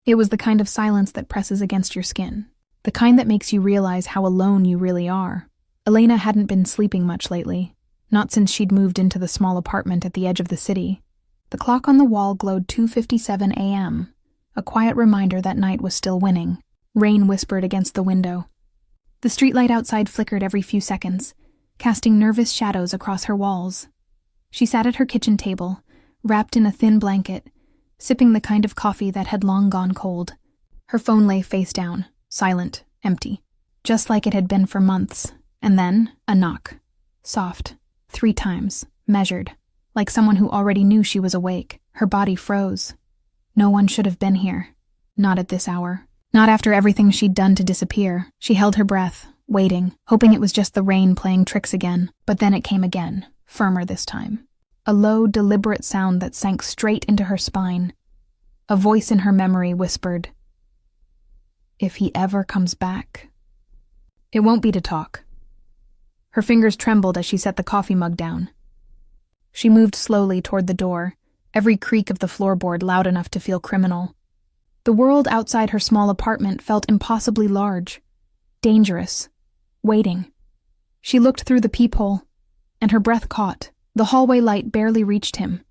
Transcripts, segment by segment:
It was the kind of silence that presses against your skin, the kind that makes you realize how alone you really are. Elena hadn't been sleeping much lately, not since she'd moved into the small apartment at the edge of the city. The clock on the wall glowed 2:57 a.m., a quiet reminder that night was still winning. Rain whispered against the window. The streetlight outside flickered every few seconds, casting nervous shadows across her walls. She sat at her kitchen table, wrapped in a thin blanket, sipping the kind of coffee that had long gone cold. Her phone lay face down, silent, empty, just like it had been for months. And then, a knock. Soft, 3 times, measured, like someone who already knew she was awake. Her body froze. No one should have been here. Not at this hour. Not after everything she'd done to disappear. She held her breath, waiting, hoping it was just the rain playing tricks again. But then it came again, firmer this time. A low, deliberate sound that sank straight into her spine. A voice in her memory whispered, "If he ever comes back." It won't be to talk. Her fingers trembled as she set the coffee mug down. She moved slowly toward the door, every creak of the floorboard loud enough to feel criminal. The world outside her small apartment felt impossibly large, dangerous, waiting. She looked through the peephole, and her breath caught. The hallway light barely reached him.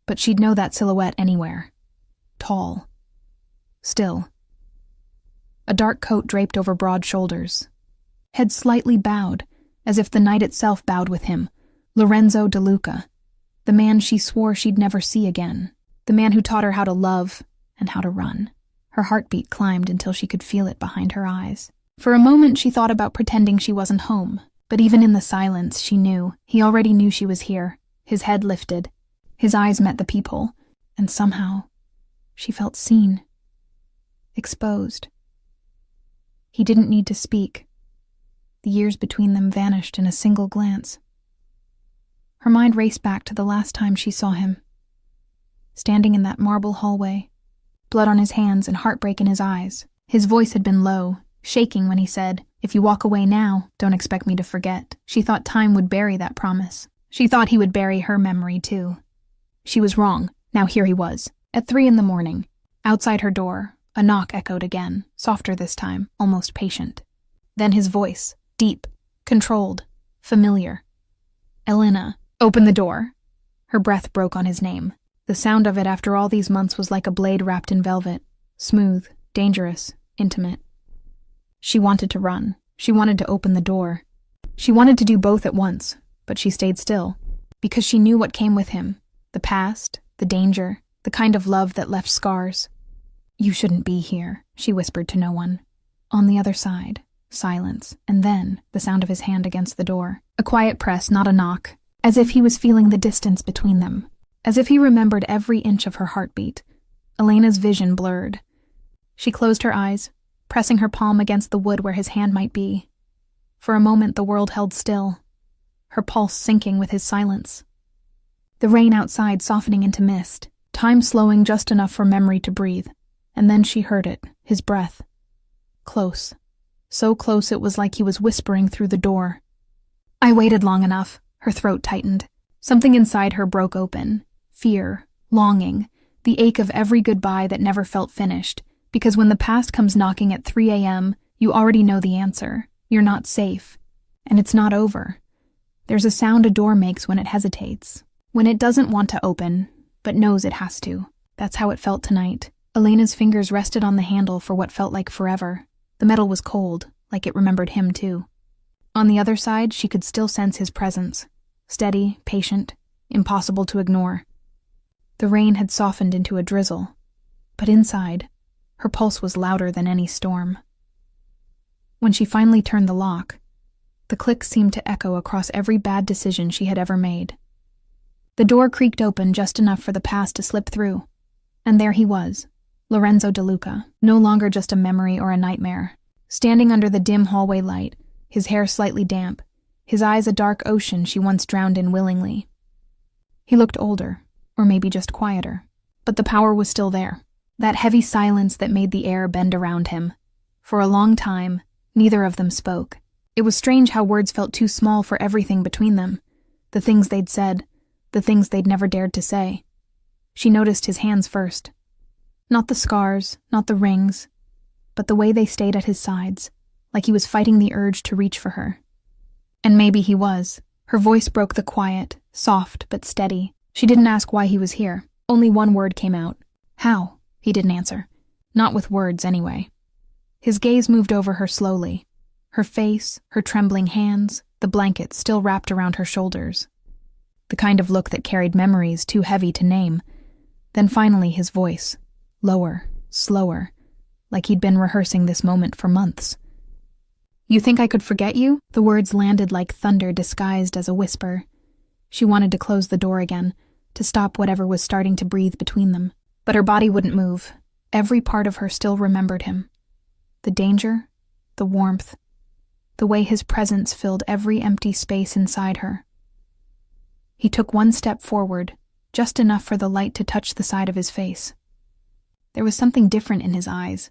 But she'd know that silhouette anywhere. Tall. Still. A dark coat draped over broad shoulders. Head slightly bowed, as if the night itself bowed with him. Lorenzo De Luca, the man she swore she'd never see again. The man who taught her how to love and how to run. Her heartbeat climbed until she could feel it behind her eyes. For a moment she thought about pretending she wasn't home, but even in the silence she knew. He already knew she was here. His head lifted. His eyes met the peephole, and somehow she felt seen. Exposed. He didn't need to speak. The years between them vanished in a single glance. Her mind raced back to the last time she saw him. Standing in that marble hallway, blood on his hands and heartbreak in his eyes. His voice had been low, shaking when he said, "If you walk away now, don't expect me to forget." She thought time would bury that promise. She thought he would bury her memory too. She was wrong. Now here he was, at 3 a.m. Outside her door, a knock echoed again, softer this time, almost patient. Then his voice, deep, controlled, familiar. "Elena, open the door." Her breath broke on his name. The sound of it after all these months was like a blade wrapped in velvet, smooth, dangerous, intimate. She wanted to run. She wanted to open the door. She wanted to do both at once, but she stayed still, because she knew what came with him. The past, the danger, the kind of love that left scars. "You shouldn't be here," she whispered to no one. On the other side, silence, and then the sound of his hand against the door. A quiet press, not a knock, as if he was feeling the distance between them, as if he remembered every inch of her heartbeat. Elena's vision blurred. She closed her eyes, pressing her palm against the wood where his hand might be. For a moment the world held still, her pulse sinking with his silence. The rain outside softening into mist, time slowing just enough for memory to breathe, and then she heard it, his breath. Close. So close it was like he was whispering through the door. "I waited long enough." Her throat tightened. Something inside her broke open. Fear, longing, the ache of every goodbye that never felt finished. Because when the past comes knocking at 3 a.m., you already know the answer. You're not safe. And it's not over. There's a sound a door makes when it hesitates. When it doesn't want to open, but knows it has to. That's how it felt tonight. Elena's fingers rested on the handle for what felt like forever. The metal was cold, like it remembered him too. On the other side, she could still sense his presence. Steady, patient, impossible to ignore. The rain had softened into a drizzle. But inside, her pulse was louder than any storm. When she finally turned the lock, the click seemed to echo across every bad decision she had ever made. The door creaked open just enough for the past to slip through. And there he was, Lorenzo De Luca, no longer just a memory or a nightmare. Standing under the dim hallway light, his hair slightly damp, his eyes a dark ocean she once drowned in willingly. He looked older, or maybe just quieter, but the power was still there, that heavy silence that made the air bend around him. For a long time, neither of them spoke. It was strange how words felt too small for everything between them, the things they'd said, the things they'd never dared to say. She noticed his hands first. Not the scars, not the rings, but the way they stayed at his sides, like he was fighting the urge to reach for her. And maybe he was. Her voice broke the quiet, soft but steady. She didn't ask why he was here. Only one word came out. How? He didn't answer. Not with words, anyway. His gaze moved over her slowly. Her face, her trembling hands, the blanket still wrapped around her shoulders. The kind of look that carried memories too heavy to name. Then finally his voice. Lower, slower, like he'd been rehearsing this moment for months. You think I could forget you? The words landed like thunder disguised as a whisper. She wanted to close the door again, to stop whatever was starting to breathe between them. But her body wouldn't move. Every part of her still remembered him. The danger, the warmth, the way his presence filled every empty space inside her. He took one step forward, just enough for the light to touch the side of his face. There was something different in his eyes.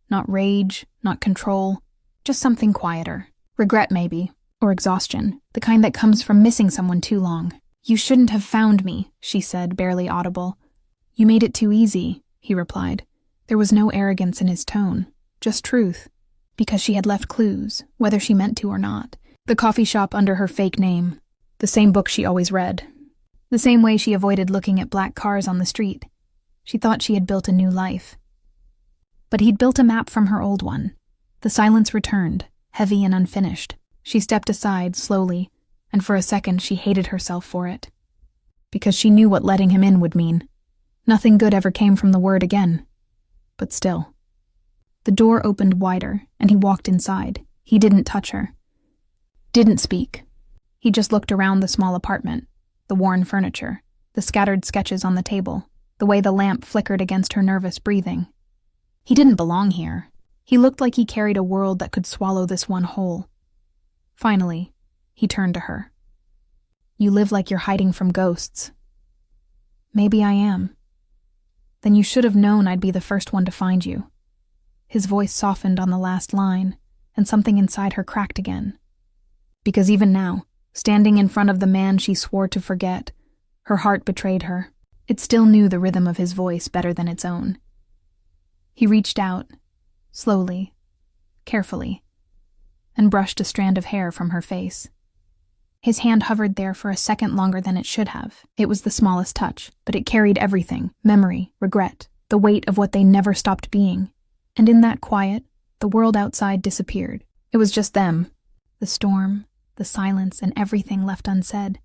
Not rage, not control, just something quieter. Regret, maybe, or exhaustion, the kind that comes from missing someone too long. You shouldn't have found me, she said, barely audible. You made it too easy, he replied. There was no arrogance in his tone, just truth, because she had left clues, whether she meant to or not. The coffee shop under her fake name, the same book she always read, the same way she avoided looking at black cars on the street. She thought she had built a new life. But he'd built a map from her old one. The silence returned, heavy and unfinished. She stepped aside, slowly, and for a second she hated herself for it. Because she knew what letting him in would mean. Nothing good ever came from the word again. But still. The door opened wider, and he walked inside. He didn't touch her. Didn't speak. He just looked around the small apartment, the worn furniture, the scattered sketches on the table, the way the lamp flickered against her nervous breathing. He didn't belong here. He looked like he carried a world that could swallow this one whole. Finally, he turned to her. You live like you're hiding from ghosts. Maybe I am. Then you should have known I'd be the first one to find you. His voice softened on the last line, and something inside her cracked again. Because even now, standing in front of the man she swore to forget, her heart betrayed her. It still knew the rhythm of his voice better than its own. He reached out, slowly, carefully, and brushed a strand of hair from her face. His hand hovered there for a second longer than it should have. It was the smallest touch, but it carried everything, memory, regret, the weight of what they never stopped being. And in that quiet, the world outside disappeared. It was just them, the storm, the silence, and everything left unsaid.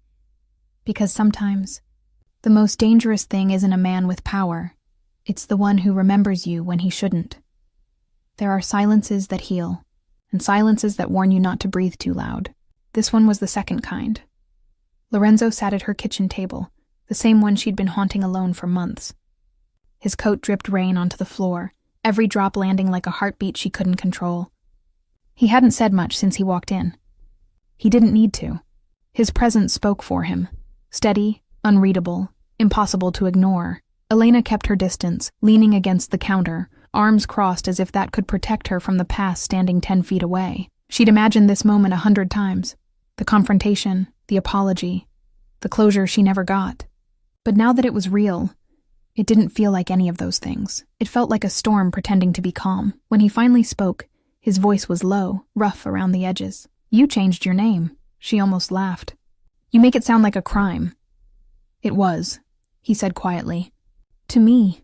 Because sometimes, the most dangerous thing isn't a man with power. It's the one who remembers you when he shouldn't. There are silences that heal, and silences that warn you not to breathe too loud. This one was the second kind. Lorenzo sat at her kitchen table, the same one she'd been haunting alone for months. His coat dripped rain onto the floor, every drop landing like a heartbeat she couldn't control. He hadn't said much since he walked in. He didn't need to. His presence spoke for him. Steady, unreadable, impossible to ignore. Elena kept her distance, leaning against the counter, arms crossed as if that could protect her from the past standing 10 feet away. She'd imagined this moment 100 times. The confrontation, the apology, the closure she never got. But now that it was real, it didn't feel like any of those things. It felt like a storm pretending to be calm. When he finally spoke, his voice was low, rough around the edges. You changed your name. She almost laughed. You make it sound like a crime. It was, he said quietly. To me.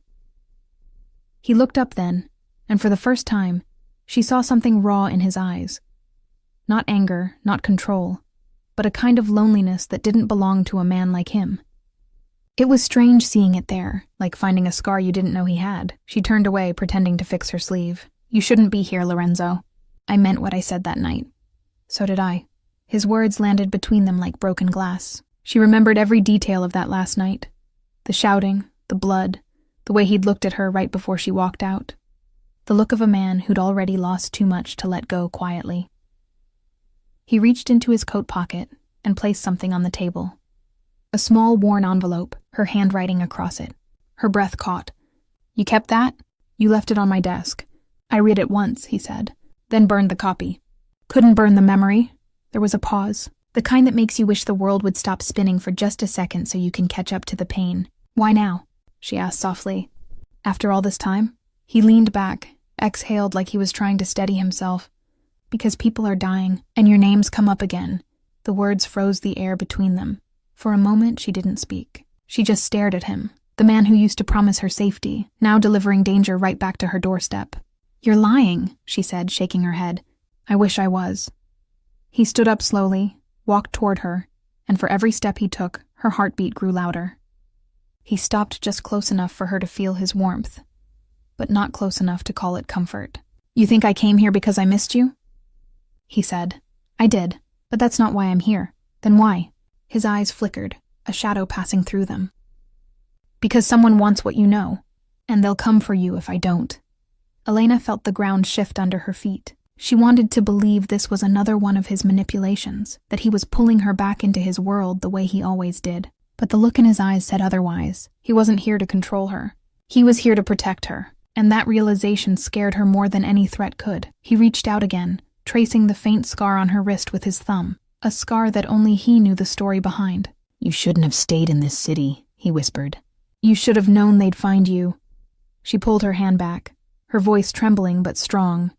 He looked up then, and for the first time, she saw something raw in his eyes. Not anger, not control, but a kind of loneliness that didn't belong to a man like him. It was strange seeing it there, like finding a scar you didn't know he had. She turned away, pretending to fix her sleeve. You shouldn't be here, Lorenzo. I meant what I said that night. So did I. His words landed between them like broken glass. She remembered every detail of that last night. The shouting, the blood, the way he'd looked at her right before she walked out. The look of a man who'd already lost too much to let go quietly. He reached into his coat pocket and placed something on the table. A small, worn envelope, her handwriting across it. Her breath caught. You kept that? You left it on my desk. I read it once, he said, then burned the copy. Couldn't burn the memory. There was a pause. The kind that makes you wish the world would stop spinning for just a second so you can catch up to the pain. Why now? She asked softly. After all this time? He leaned back, exhaled like he was trying to steady himself. Because people are dying, and your names come up again. The words froze the air between them. For a moment, she didn't speak. She just stared at him, the man who used to promise her safety, now delivering danger right back to her doorstep. "You're lying," she said, shaking her head. "I wish I was." He stood up slowly, walked toward her, and for every step he took, her heartbeat grew louder. He stopped just close enough for her to feel his warmth, but not close enough to call it comfort. "You think I came here because I missed you?" He said. "I did, but that's not why I'm here." "Then why?" His eyes flickered, a shadow passing through them. "Because someone wants what you know, and they'll come for you if I don't." Elena felt the ground shift under her feet. She wanted to believe this was another one of his manipulations, that he was pulling her back into his world the way he always did. But the look in his eyes said otherwise. He wasn't here to control her. He was here to protect her, and that realization scared her more than any threat could. He reached out again, tracing the faint scar on her wrist with his thumb, a scar that only he knew the story behind. "You shouldn't have stayed in this city," he whispered. "You should have known they'd find you." She pulled her hand back, her voice trembling but strong.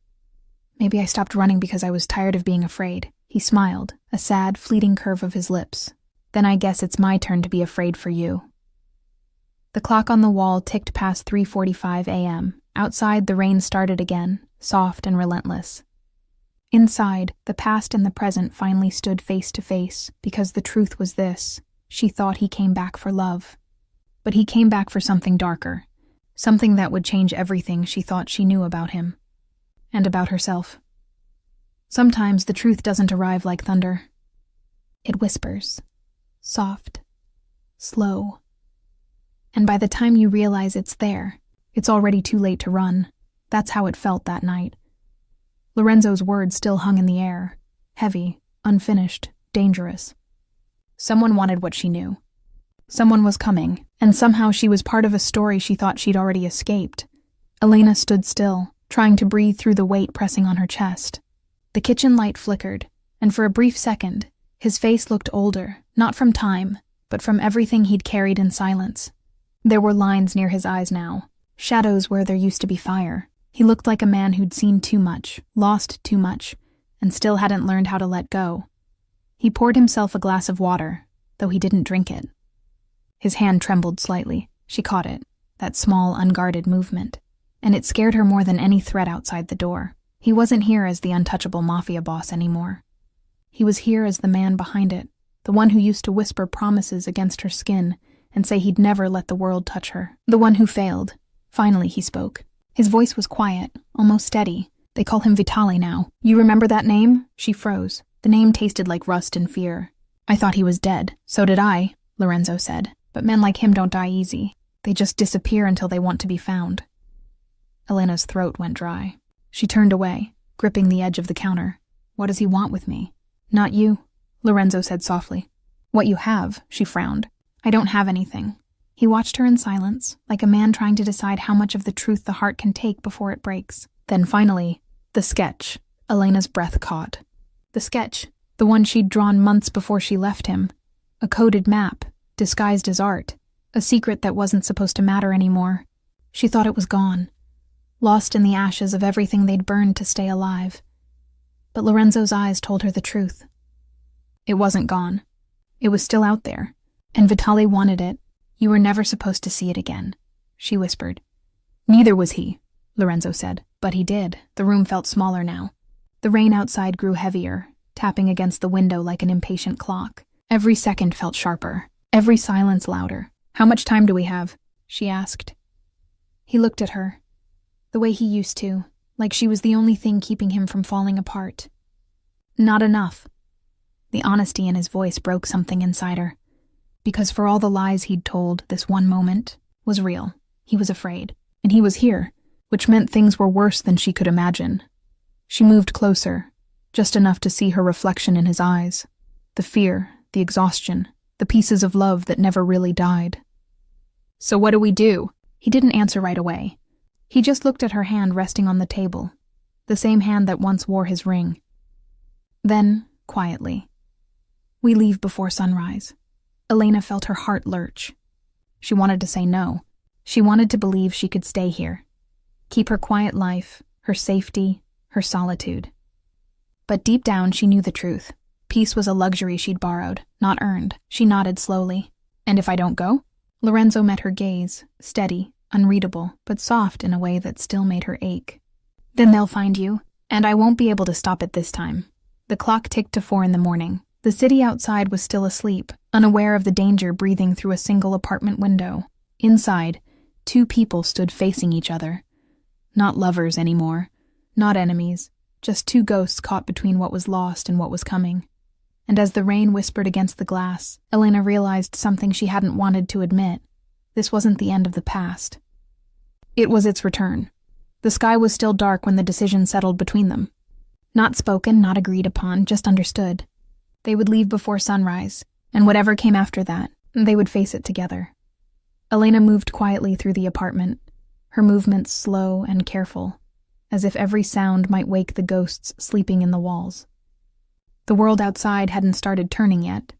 "Maybe I stopped running because I was tired of being afraid." He smiled, a sad, fleeting curve of his lips. "Then I guess it's my turn to be afraid for you." The clock on the wall ticked past 3:45 a.m. Outside, the rain started again, soft and relentless. Inside, the past and the present finally stood face to face, because the truth was this: she thought he came back for love. But he came back for something darker, something that would change everything she thought she knew about him. And about herself. Sometimes the truth doesn't arrive like thunder. It whispers. Soft. Slow. And by the time you realize it's there, it's already too late to run. That's how it felt that night. Lorenzo's words still hung in the air. Heavy, unfinished, dangerous. Someone wanted what she knew. Someone was coming, and somehow she was part of a story she thought she'd already escaped. Elena stood still, trying to breathe through the weight pressing on her chest. The kitchen light flickered, and for a brief second, his face looked older, not from time, but from everything he'd carried in silence. There were lines near his eyes now, shadows where there used to be fire. He looked like a man who'd seen too much, lost too much, and still hadn't learned how to let go. He poured himself a glass of water, though he didn't drink it. His hand trembled slightly. She caught it, that small, unguarded movement. And it scared her more than any threat outside the door. He wasn't here as the untouchable Mafia boss anymore. He was here as the man behind it, the one who used to whisper promises against her skin and say he'd never let the world touch her. The one who failed. Finally he spoke. His voice was quiet, almost steady. "They call him Vitali now. You remember that name?" She froze. The name tasted like rust and fear. "I thought he was dead." "So did I," Lorenzo said. "But men like him don't die easy. They just disappear until they want to be found." Elena's throat went dry. She turned away, gripping the edge of the counter. "What does he want with me?" "Not you," Lorenzo said softly. "What you have," she frowned. "I don't have anything." He watched her in silence, like a man trying to decide how much of the truth the heart can take before it breaks. Then finally, the sketch. Elena's breath caught. The sketch, the one she'd drawn months before she left him. A coded map, disguised as art. A secret that wasn't supposed to matter anymore. She thought it was gone. Lost in the ashes of everything they'd burned to stay alive. But Lorenzo's eyes told her the truth. It wasn't gone. It was still out there, and Vitali wanted it. "You were never supposed to see it again," she whispered. "Neither was he," Lorenzo said, but he did. The room felt smaller now. The rain outside grew heavier, tapping against the window like an impatient clock. Every second felt sharper, every silence louder. "How much time do we have?" she asked. He looked at her, the way he used to, like she was the only thing keeping him from falling apart. "Not enough." The honesty in his voice broke something inside her. Because for all the lies he'd told, this one moment was real. He was afraid. And he was here, which meant things were worse than she could imagine. She moved closer, just enough to see her reflection in his eyes. The fear, the exhaustion, the pieces of love that never really died. "So what do we do?" He didn't answer right away. He just looked at her hand resting on the table, the same hand that once wore his ring. Then, quietly, "We leave before sunrise." Elena felt her heart lurch. She wanted to say no. She wanted to believe she could stay here, keep her quiet life, her safety, her solitude. But deep down she knew the truth. Peace was a luxury she'd borrowed, not earned. She nodded slowly. "And if I don't go?" Lorenzo met her gaze, steady, unreadable, but soft in a way that still made her ache. "Then they'll find you, and I won't be able to stop it this time." The clock ticked to 4 in the morning. The city outside was still asleep, unaware of the danger breathing through a single apartment window. Inside, 2 people stood facing each other. Not lovers anymore, not enemies, just 2 ghosts caught between what was lost and what was coming. And as the rain whispered against the glass, Elena realized something she hadn't wanted to admit. This wasn't the end of the past. It was its return. The sky was still dark when the decision settled between them. Not spoken, not agreed upon, just understood. They would leave before sunrise, and whatever came after that, they would face it together. Elena moved quietly through the apartment, her movements slow and careful, as if every sound might wake the ghosts sleeping in the walls. The world outside hadn't started turning yet.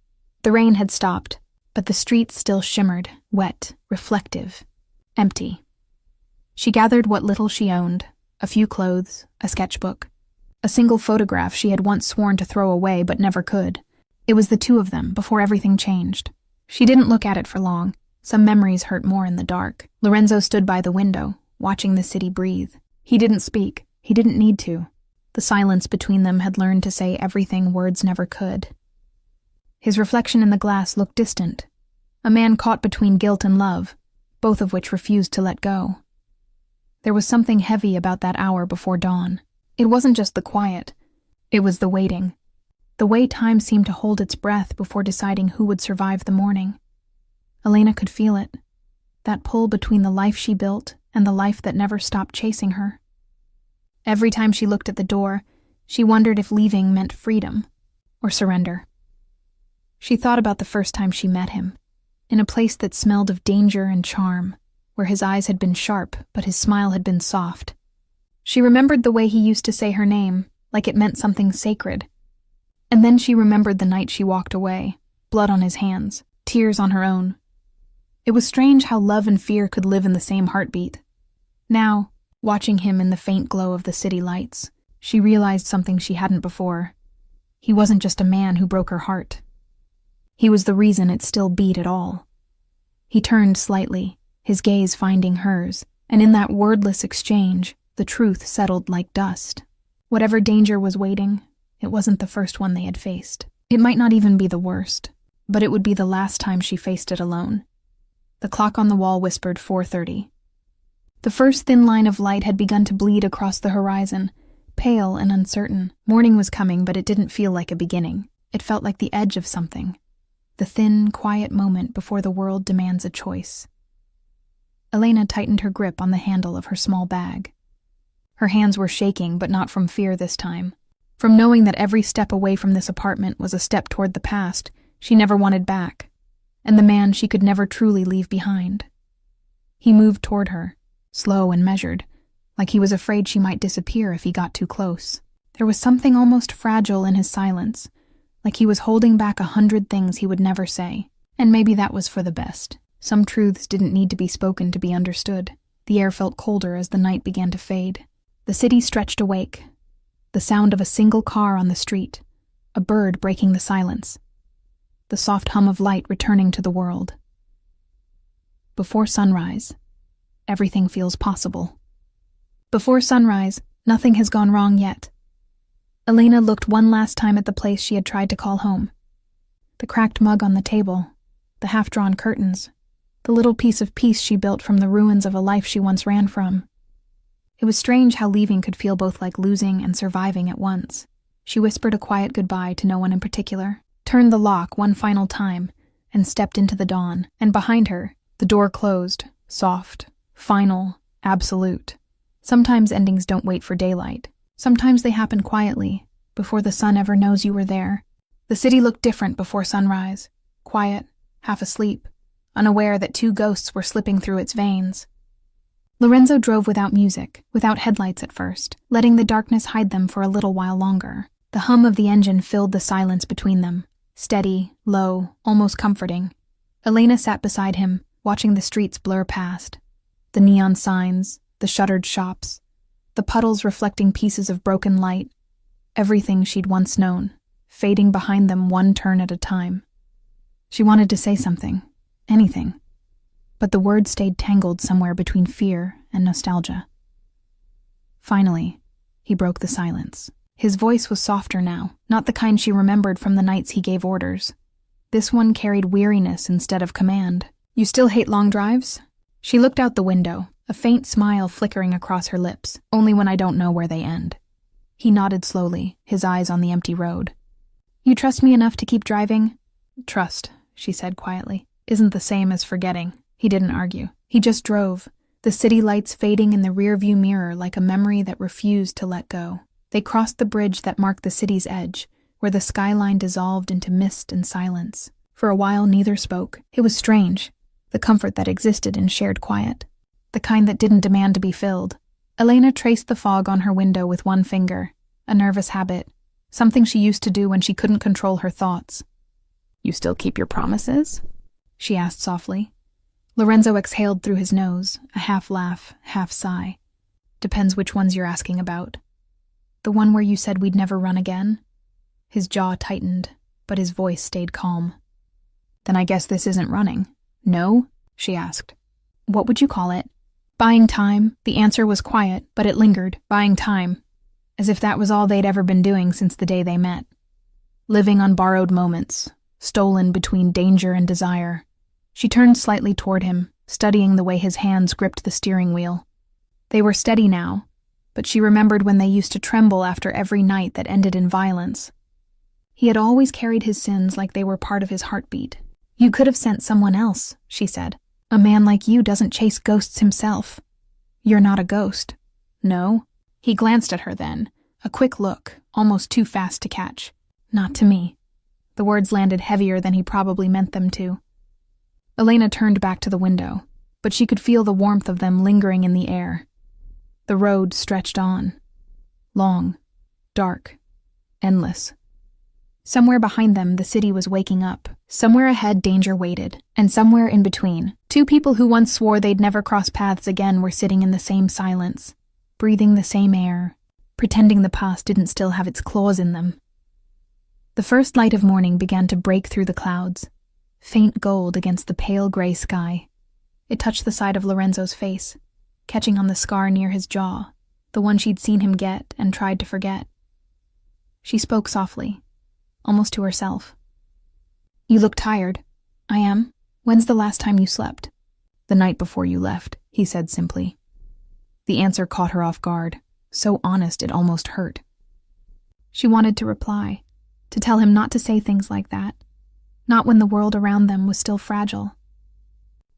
The rain had stopped, but the streets still shimmered, wet, reflective, empty. She gathered what little she owned, a few clothes, a sketchbook, a single photograph she had once sworn to throw away but never could. It was the 2 of them before everything changed. She didn't look at it for long. Some memories hurt more in the dark. Lorenzo stood by the window, watching the city breathe. He didn't speak. He didn't need to. The silence between them had learned to say everything words never could. His reflection in the glass looked distant. A man caught between guilt and love, both of which refused to let go. There was something heavy about that hour before dawn. It wasn't just the quiet. It was the waiting. The way time seemed to hold its breath before deciding who would survive the morning. Elena could feel it. That pull between the life she built and the life that never stopped chasing her. Every time she looked at the door, she wondered if leaving meant freedom or surrender. She thought about the first time she met him, in a place that smelled of danger and charm, where his eyes had been sharp but his smile had been soft. She remembered the way he used to say her name, like it meant something sacred. And then she remembered the night she walked away, blood on his hands, tears on her own. It was strange how love and fear could live in the same heartbeat. Now, watching him in the faint glow of the city lights, she realized something she hadn't before. He wasn't just a man who broke her heart. He was the reason it still beat at all. He turned slightly, his gaze finding hers, and in that wordless exchange, the truth settled like dust. Whatever danger was waiting, it wasn't the first one they had faced. It might not even be the worst, but it would be the last time she faced it alone. The clock on the wall whispered 4:30. The first thin line of light had begun to bleed across the horizon, pale and uncertain. Morning was coming, but it didn't feel like a beginning. It felt like the edge of something. The thin, quiet moment before the world demands a choice. Elena tightened her grip on the handle of her small bag. Her hands were shaking, but not from fear this time. From knowing that every step away from this apartment was a step toward the past she never wanted back, and the man she could never truly leave behind. He moved toward her, slow and measured, like he was afraid she might disappear if he got too close. There was something almost fragile in his silence, like he was holding back 100 things he would never say. And maybe that was for the best. Some truths didn't need to be spoken to be understood. The air felt colder as the night began to fade. The city stretched awake. The sound of a single car on the street, a bird breaking the silence, the soft hum of light returning to the world. Before sunrise, everything feels possible. Before sunrise, nothing has gone wrong yet. Elena looked one last time at the place she had tried to call home. The cracked mug on the table, the half-drawn curtains, the little piece of peace she built from the ruins of a life she once ran from. It was strange how leaving could feel both like losing and surviving at once. She whispered a quiet goodbye to no one in particular, turned the lock one final time, and stepped into the dawn. And behind her, the door closed, soft, final, absolute. Sometimes endings don't wait for daylight. Sometimes they happen quietly, before the sun ever knows you were there. The city looked different before sunrise, quiet, half asleep, unaware that 2 ghosts were slipping through its veins. Lorenzo drove without music, without headlights at first, letting the darkness hide them for a little while longer. The hum of the engine filled the silence between them, steady, low, almost comforting. Elena sat beside him, watching the streets blur past. The neon signs, the shuttered shops, the puddles reflecting pieces of broken light, everything she'd once known, fading behind them one turn at a time. She wanted to say something, anything, but the words stayed tangled somewhere between fear and nostalgia. Finally, he broke the silence. His voice was softer now, not the kind she remembered from the nights he gave orders. This one carried weariness instead of command. "You still hate long drives?" She looked out the window, a faint smile flickering across her lips, "Only when I don't know where they end." He nodded slowly, his eyes on the empty road. "You trust me enough to keep driving?" "Trust," she said quietly, "isn't the same as forgetting." He didn't argue. He just drove, the city lights fading in the rearview mirror like a memory that refused to let go. They crossed the bridge that marked the city's edge, where the skyline dissolved into mist and silence. For a while, neither spoke. It was strange, the comfort that existed in shared quiet, the kind that didn't demand to be filled. Elena traced the fog on her window with one finger, a nervous habit, something she used to do when she couldn't control her thoughts. "You still keep your promises?" she asked softly. Lorenzo exhaled through his nose, a half laugh, half sigh. "Depends which ones you're asking about. The one where you said we'd never run again?" His jaw tightened, but his voice stayed calm. "Then I guess this isn't running." "No?" she asked. "What would you call it?" "Buying time." The answer was quiet, but it lingered. Buying time. As if that was all they'd ever been doing since the day they met. Living on borrowed moments, stolen between danger and desire. She turned slightly toward him, studying the way his hands gripped the steering wheel. They were steady now, but she remembered when they used to tremble after every night that ended in violence. He had always carried his sins like they were part of his heartbeat. "You could have sent someone else," she said. "A man like you doesn't chase ghosts himself. You're not a ghost." "No?" He glanced at her then, a quick look, almost too fast to catch. "Not to me." The words landed heavier than he probably meant them to. Elena turned back to the window, but she could feel the warmth of them lingering in the air. The road stretched on. Long, dark, endless. Somewhere behind them, the city was waking up. Somewhere ahead, danger waited. And somewhere in between, two people who once swore they'd never cross paths again were sitting in the same silence, breathing the same air, pretending the past didn't still have its claws in them. The first light of morning began to break through the clouds, faint gold against the pale gray sky. It touched the side of Lorenzo's face, catching on the scar near his jaw, the one she'd seen him get and tried to forget. She spoke softly, almost to herself. "You look tired." "I am. When's the last time you slept?" "The night before you left," he said simply. The answer caught her off guard, so honest it almost hurt. She wanted to reply, to tell him not to say things like that, not when the world around them was still fragile.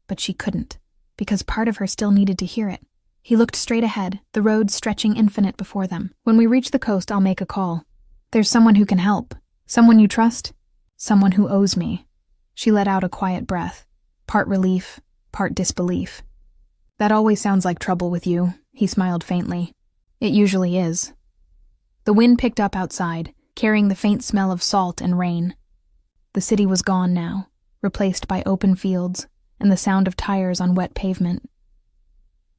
But she couldn't, because part of her still needed to hear it. He looked straight ahead, the road stretching infinite before them. "When we reach the coast, I'll make a call. There's someone who can help. Someone you trust? Someone who owes me." She let out a quiet breath, part relief, part disbelief. "That always sounds like trouble with you," he smiled faintly. "It usually is." The wind picked up outside, carrying the faint smell of salt and rain. The city was gone now, replaced by open fields and the sound of tires on wet pavement.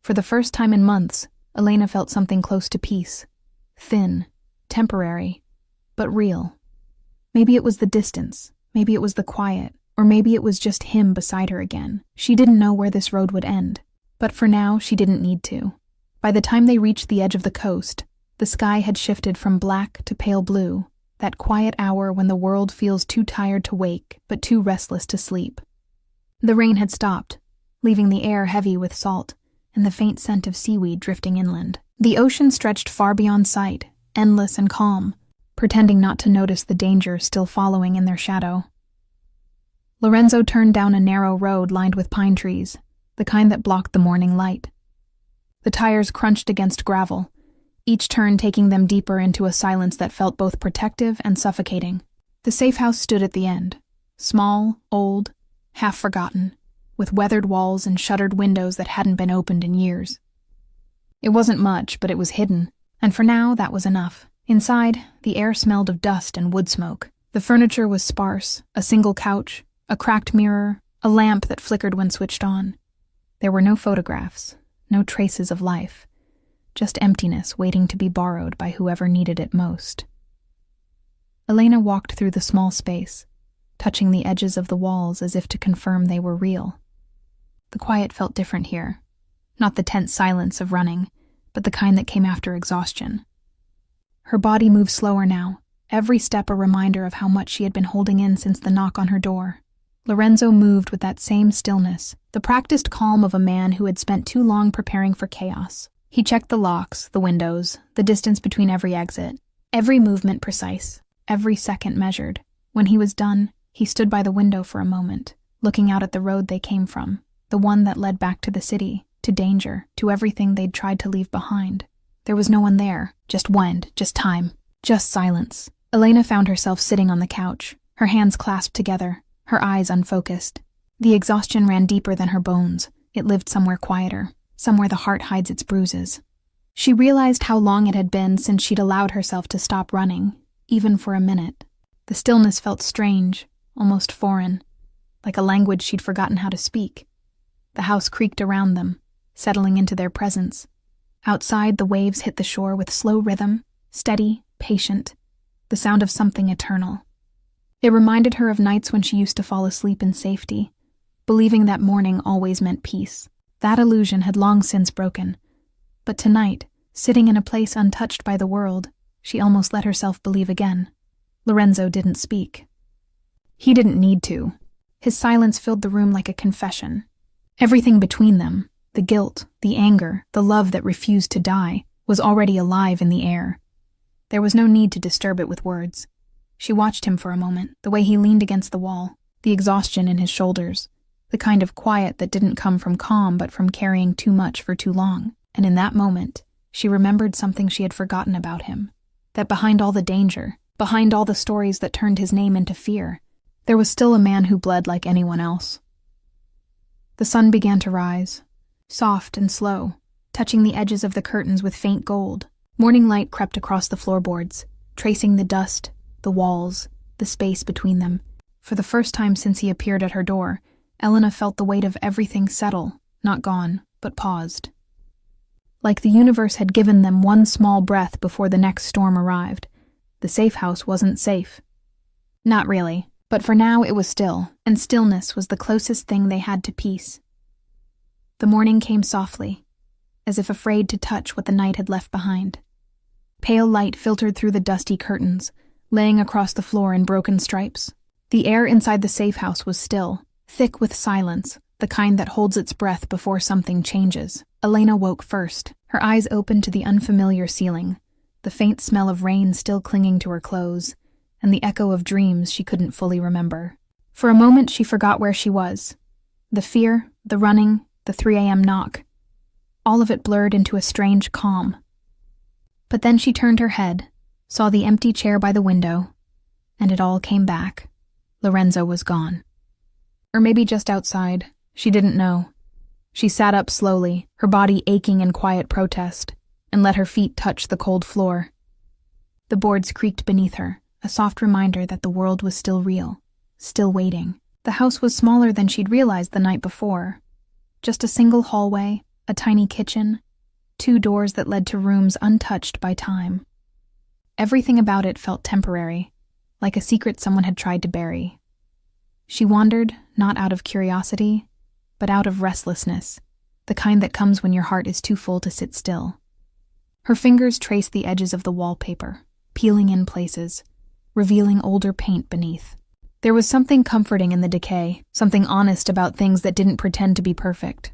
For the first time in months, Elena felt something close to peace. Thin, temporary, but real. Maybe it was the distance, maybe it was the quiet, or maybe it was just him beside her again. She didn't know where this road would end, but for now she didn't need to. By the time they reached the edge of the coast, the sky had shifted from black to pale blue, that quiet hour when the world feels too tired to wake but too restless to sleep. The rain had stopped, leaving the air heavy with salt and the faint scent of seaweed drifting inland. The ocean stretched far beyond sight, endless and calm, pretending not to notice the danger still following in their shadow. Lorenzo turned down a narrow road lined with pine trees, the kind that blocked the morning light. The tires crunched against gravel, each turn taking them deeper into a silence that felt both protective and suffocating. The safe house stood at the end, small, old, half forgotten, with weathered walls and shuttered windows that hadn't been opened in years. It wasn't much, but it was hidden, and for now that was enough. Inside, the air smelled of dust and wood smoke. The furniture was sparse, a single couch, a cracked mirror, a lamp that flickered when switched on. There were no photographs, no traces of life. Just emptiness waiting to be borrowed by whoever needed it most. Elena walked through the small space, touching the edges of the walls as if to confirm they were real. The quiet felt different here. Not the tense silence of running, but the kind that came after exhaustion. Her body moved slower now, every step a reminder of how much she had been holding in since the knock on her door. Lorenzo moved with that same stillness, the practiced calm of a man who had spent too long preparing for chaos. He checked the locks, the windows, the distance between every exit, every movement precise, every second measured. When he was done, he stood by the window for a moment, looking out at the road they came from, the one that led back to the city, to danger, to everything they'd tried to leave behind. There was no one there, just wind, just time, just silence. Elena found herself sitting on the couch, her hands clasped together, her eyes unfocused. The exhaustion ran deeper than her bones. It lived somewhere quieter, somewhere the heart hides its bruises. She realized how long it had been since she'd allowed herself to stop running, even for a minute. The stillness felt strange, almost foreign, like a language she'd forgotten how to speak. The house creaked around them, settling into their presence. Outside, the waves hit the shore with slow rhythm, steady, patient, the sound of something eternal. It reminded her of nights when she used to fall asleep in safety, believing that morning always meant peace. That illusion had long since broken. But tonight, sitting in a place untouched by the world, she almost let herself believe again. Lorenzo didn't speak. He didn't need to. His silence filled the room like a confession. Everything between them, the guilt, the anger, the love that refused to die, was already alive in the air. There was no need to disturb it with words. She watched him for a moment, the way he leaned against the wall, the exhaustion in his shoulders, the kind of quiet that didn't come from calm but from carrying too much for too long. And in that moment, she remembered something she had forgotten about him. That behind all the danger, behind all the stories that turned his name into fear, there was still a man who bled like anyone else. The sun began to rise, soft and slow, touching the edges of the curtains with faint gold. Morning light crept across the floorboards, tracing the dust, the walls, the space between them. For the first time since he appeared at her door, Elena felt the weight of everything settle, not gone, but paused. Like the universe had given them one small breath before the next storm arrived. The safe house wasn't safe. Not really, but for now it was still, and stillness was the closest thing they had to peace. The morning came softly, as if afraid to touch what the night had left behind. Pale light filtered through the dusty curtains, laying across the floor in broken stripes. The air inside the safe house was still, thick with silence, the kind that holds its breath before something changes. Elena woke first, her eyes open to the unfamiliar ceiling, the faint smell of rain still clinging to her clothes, and the echo of dreams she couldn't fully remember. For a moment she forgot where she was. The fear, the running, the 3 a.m. knock. All of it blurred into a strange calm. But then she turned her head, saw the empty chair by the window, and it all came back. Lorenzo was gone. Or maybe just outside. She didn't know. She sat up slowly, her body aching in quiet protest, and let her feet touch the cold floor. The boards creaked beneath her, a soft reminder that the world was still real, still waiting. The house was smaller than she'd realized the night before. Just a single hallway, a tiny kitchen, 2 doors that led to rooms untouched by time. Everything about it felt temporary, like a secret someone had tried to bury. She wandered, not out of curiosity, but out of restlessness, the kind that comes when your heart is too full to sit still. Her fingers traced the edges of the wallpaper, peeling in places, revealing older paint beneath. There was something comforting in the decay, something honest about things that didn't pretend to be perfect.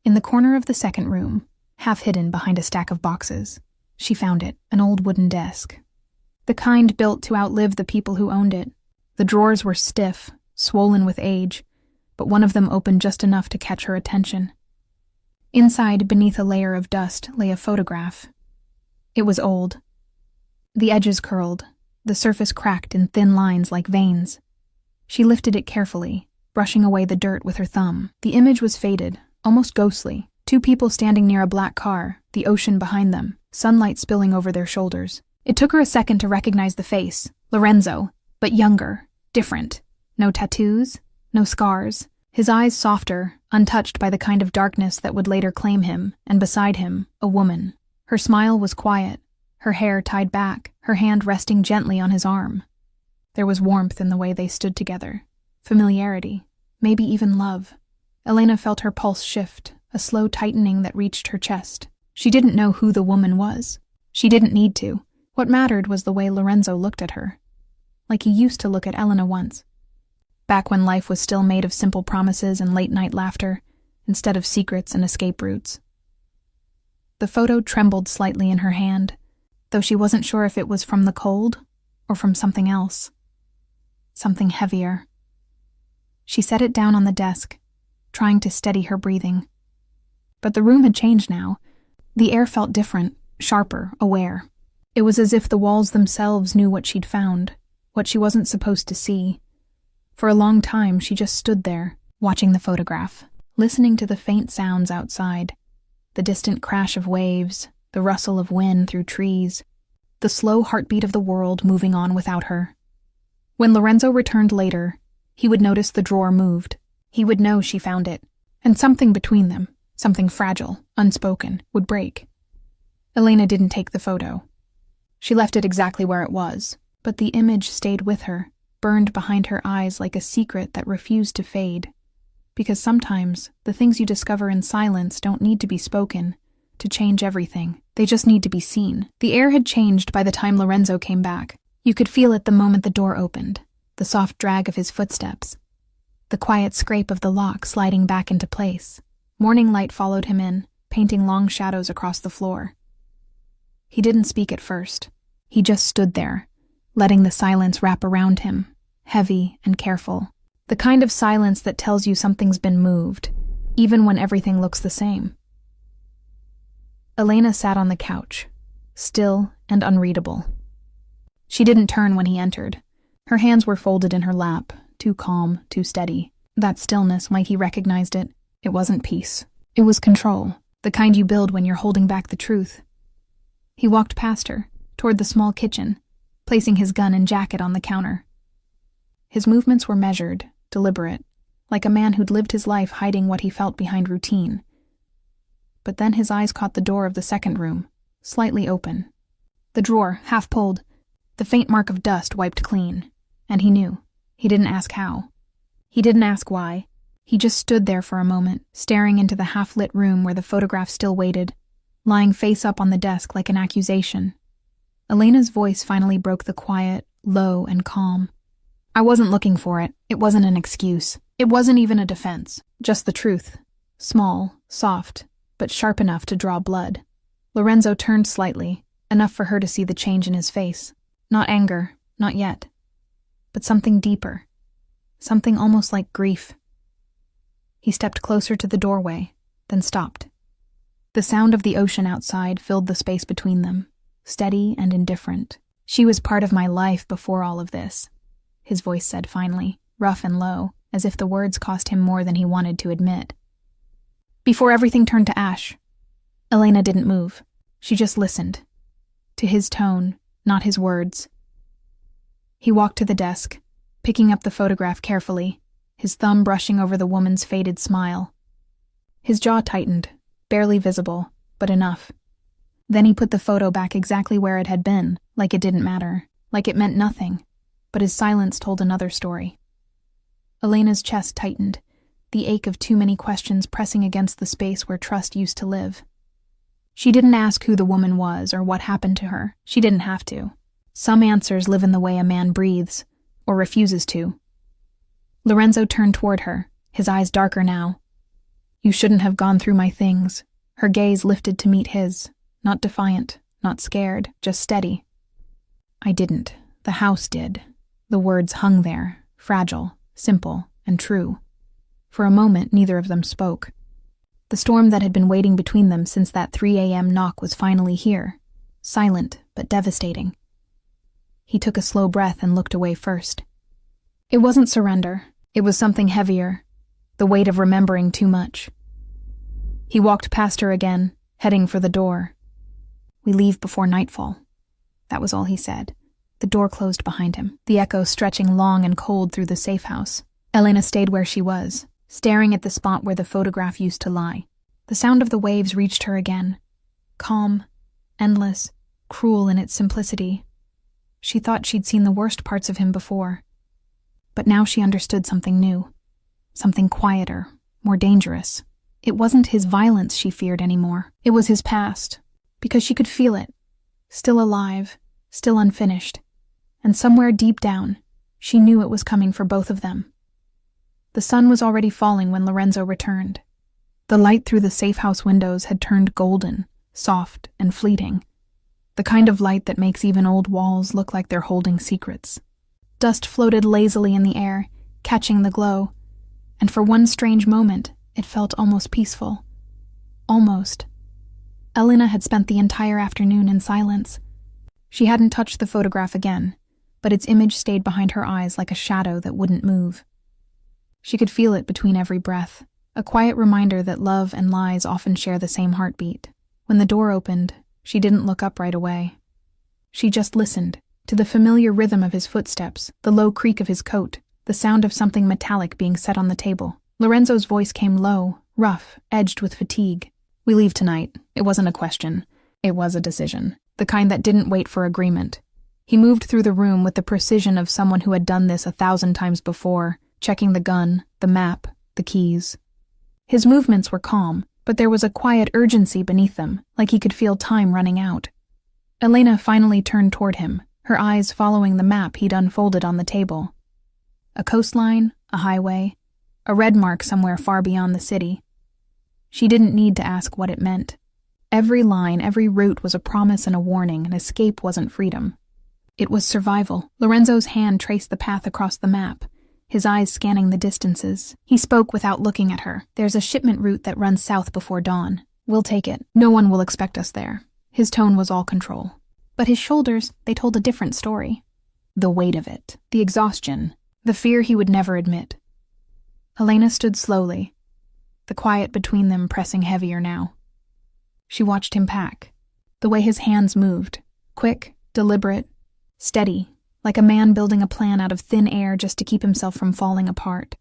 In the corner of the second room, half hidden behind a stack of boxes, she found it, an old wooden desk. The kind built to outlive the people who owned it. The drawers were stiff, swollen with age, but one of them opened just enough to catch her attention. Inside, beneath a layer of dust, lay a photograph. It was old. The edges curled, the surface cracked in thin lines like veins. She lifted it carefully, brushing away the dirt with her thumb. The image was faded, almost ghostly. 2 people standing near a black car, the ocean behind them, sunlight spilling over their shoulders. It took her a second to recognize the face, Lorenzo, but younger, different. No tattoos, no scars. his eyes softer, untouched by the kind of darkness that would later claim him, and beside him, a woman. Her smile was quiet, her hair tied back, her hand resting gently on his arm. There was warmth in the way they stood together, familiarity, maybe even love. Elena felt her pulse shift, a slow tightening that reached her chest. She didn't know who the woman was. She didn't need to. What mattered was the way Lorenzo looked at her. Like he used to look at Elena once. Back when life was still made of simple promises and late-night laughter, instead of secrets and escape routes. The photo trembled slightly in her hand, though she wasn't sure if it was from the cold or from something else. Something heavier. She set it down on the desk, trying to steady her breathing. But the room had changed now. The air felt different, sharper, aware. It was as if the walls themselves knew what she'd found, what she wasn't supposed to see. For a long time, she just stood there, watching the photograph, listening to the faint sounds outside, the distant crash of waves, the rustle of wind through trees, the slow heartbeat of the world moving on without her. When Lorenzo returned later, he would notice the drawer moved. He would know she found it, and something between them, something fragile, unspoken, would break. Elena didn't take the photo. She left it exactly where it was, but the image stayed with her, burned behind her eyes like a secret that refused to fade. Because sometimes, the things you discover in silence don't need to be spoken to change everything. They just need to be seen. The air had changed by the time Lorenzo came back. You could feel it the moment the door opened, the soft drag of his footsteps, the quiet scrape of the lock sliding back into place. Morning light followed him in, painting long shadows across the floor. He didn't speak at first. He just stood there, letting the silence wrap around him, heavy and careful. The kind of silence that tells you something's been moved, even when everything looks the same. Elena sat on the couch, still and unreadable. She didn't turn when he entered. Her hands were folded in her lap, too calm, too steady. That stillness, Mikey recognized it. It wasn't peace. It was control, the kind you build when you're holding back the truth. He walked past her, toward the small kitchen, placing his gun and jacket on the counter. His movements were measured, deliberate, like a man who'd lived his life hiding what he felt behind routine. But then his eyes caught the door of the second room, slightly open. The drawer, half pulled, the faint mark of dust wiped clean. And he knew. He didn't ask how. He didn't ask why. He just stood there for a moment, staring into the half-lit room where the photograph still waited, lying face up on the desk like an accusation. Elena's voice finally broke the quiet, low and calm. I wasn't looking for it. It wasn't an excuse. It wasn't even a defense. Just the truth. Small, soft, but sharp enough to draw blood. Lorenzo turned slightly, enough for her to see the change in his face. Not anger, not yet. But something deeper. Something almost like grief. He stepped closer to the doorway, then stopped. The sound of the ocean outside filled the space between them, steady and indifferent. She was part of my life before all of this, his voice said finally, rough and low, as if the words cost him more than he wanted to admit. Before everything turned to ash. Elena didn't move. She just listened. To his tone, not his words. He walked to the desk, picking up the photograph carefully, his thumb brushing over the woman's faded smile. His jaw tightened, barely visible, but enough. Then he put the photo back exactly where it had been, like it didn't matter, like it meant nothing. But his silence told another story. Elena's chest tightened, the ache of too many questions pressing against the space where trust used to live. She didn't ask who the woman was or what happened to her. She didn't have to. Some answers live in the way a man breathes, or refuses to. Lorenzo turned toward her, his eyes darker now. You shouldn't have gone through my things. Her gaze lifted to meet his, not defiant, not scared, just steady. I didn't. The house did. The words hung there, fragile, simple, and true. For a moment, neither of them spoke. The storm that had been waiting between them since that 3 a.m. knock was finally here, silent but devastating. He took a slow breath and looked away first. It wasn't surrender. It was something heavier, the weight of remembering too much. He walked past her again, heading for the door. We leave before nightfall. That was all he said. The door closed behind him, the echo stretching long and cold through the safe house. Elena stayed where she was, staring at the spot where the photograph used to lie. The sound of the waves reached her again. Calm, endless, cruel in its simplicity. She thought she'd seen the worst parts of him before. But now she understood something new. Something quieter, more dangerous. It wasn't his violence she feared anymore. It was his past. Because she could feel it. Still alive, still unfinished. And somewhere deep down, she knew it was coming for both of them. The sun was already falling when Lorenzo returned. The light through the safe house windows had turned golden, soft and fleeting. The kind of light that makes even old walls look like they're holding secrets. Dust floated lazily in the air, catching the glow, and for one strange moment, it felt almost peaceful. Almost. Elena had spent the entire afternoon in silence. She hadn't touched the photograph again, but its image stayed behind her eyes like a shadow that wouldn't move. She could feel it between every breath, a quiet reminder that love and lies often share the same heartbeat. When the door opened, she didn't look up right away. She just listened to the familiar rhythm of his footsteps, the low creak of his coat, the sound of something metallic being set on the table. Lorenzo's voice came low, rough, edged with fatigue. "We leave tonight. It wasn't a question. It was a decision. The kind that didn't wait for agreement." He moved through the room with the precision of someone who had done this 1,000 times before, checking the gun, the map, the keys. His movements were calm, but there was a quiet urgency beneath them, like he could feel time running out. Elena finally turned toward him, her eyes following the map he'd unfolded on the table. A coastline, a highway, a red mark somewhere far beyond the city. She didn't need to ask what it meant. Every line, every route was a promise and a warning, and escape wasn't freedom. It was survival. Lorenzo's hand traced the path across the map, his eyes scanning the distances. He spoke without looking at her. "There's a shipment route that runs south before dawn. We'll take it. No one will expect us there." His tone was all control. But his shoulders, they told a different story. The weight of it, the exhaustion, the fear he would never admit. Elena stood slowly, the quiet between them pressing heavier now. She watched him pack, the way his hands moved, quick, deliberate, steady, like a man building a plan out of thin air just to keep himself from falling apart.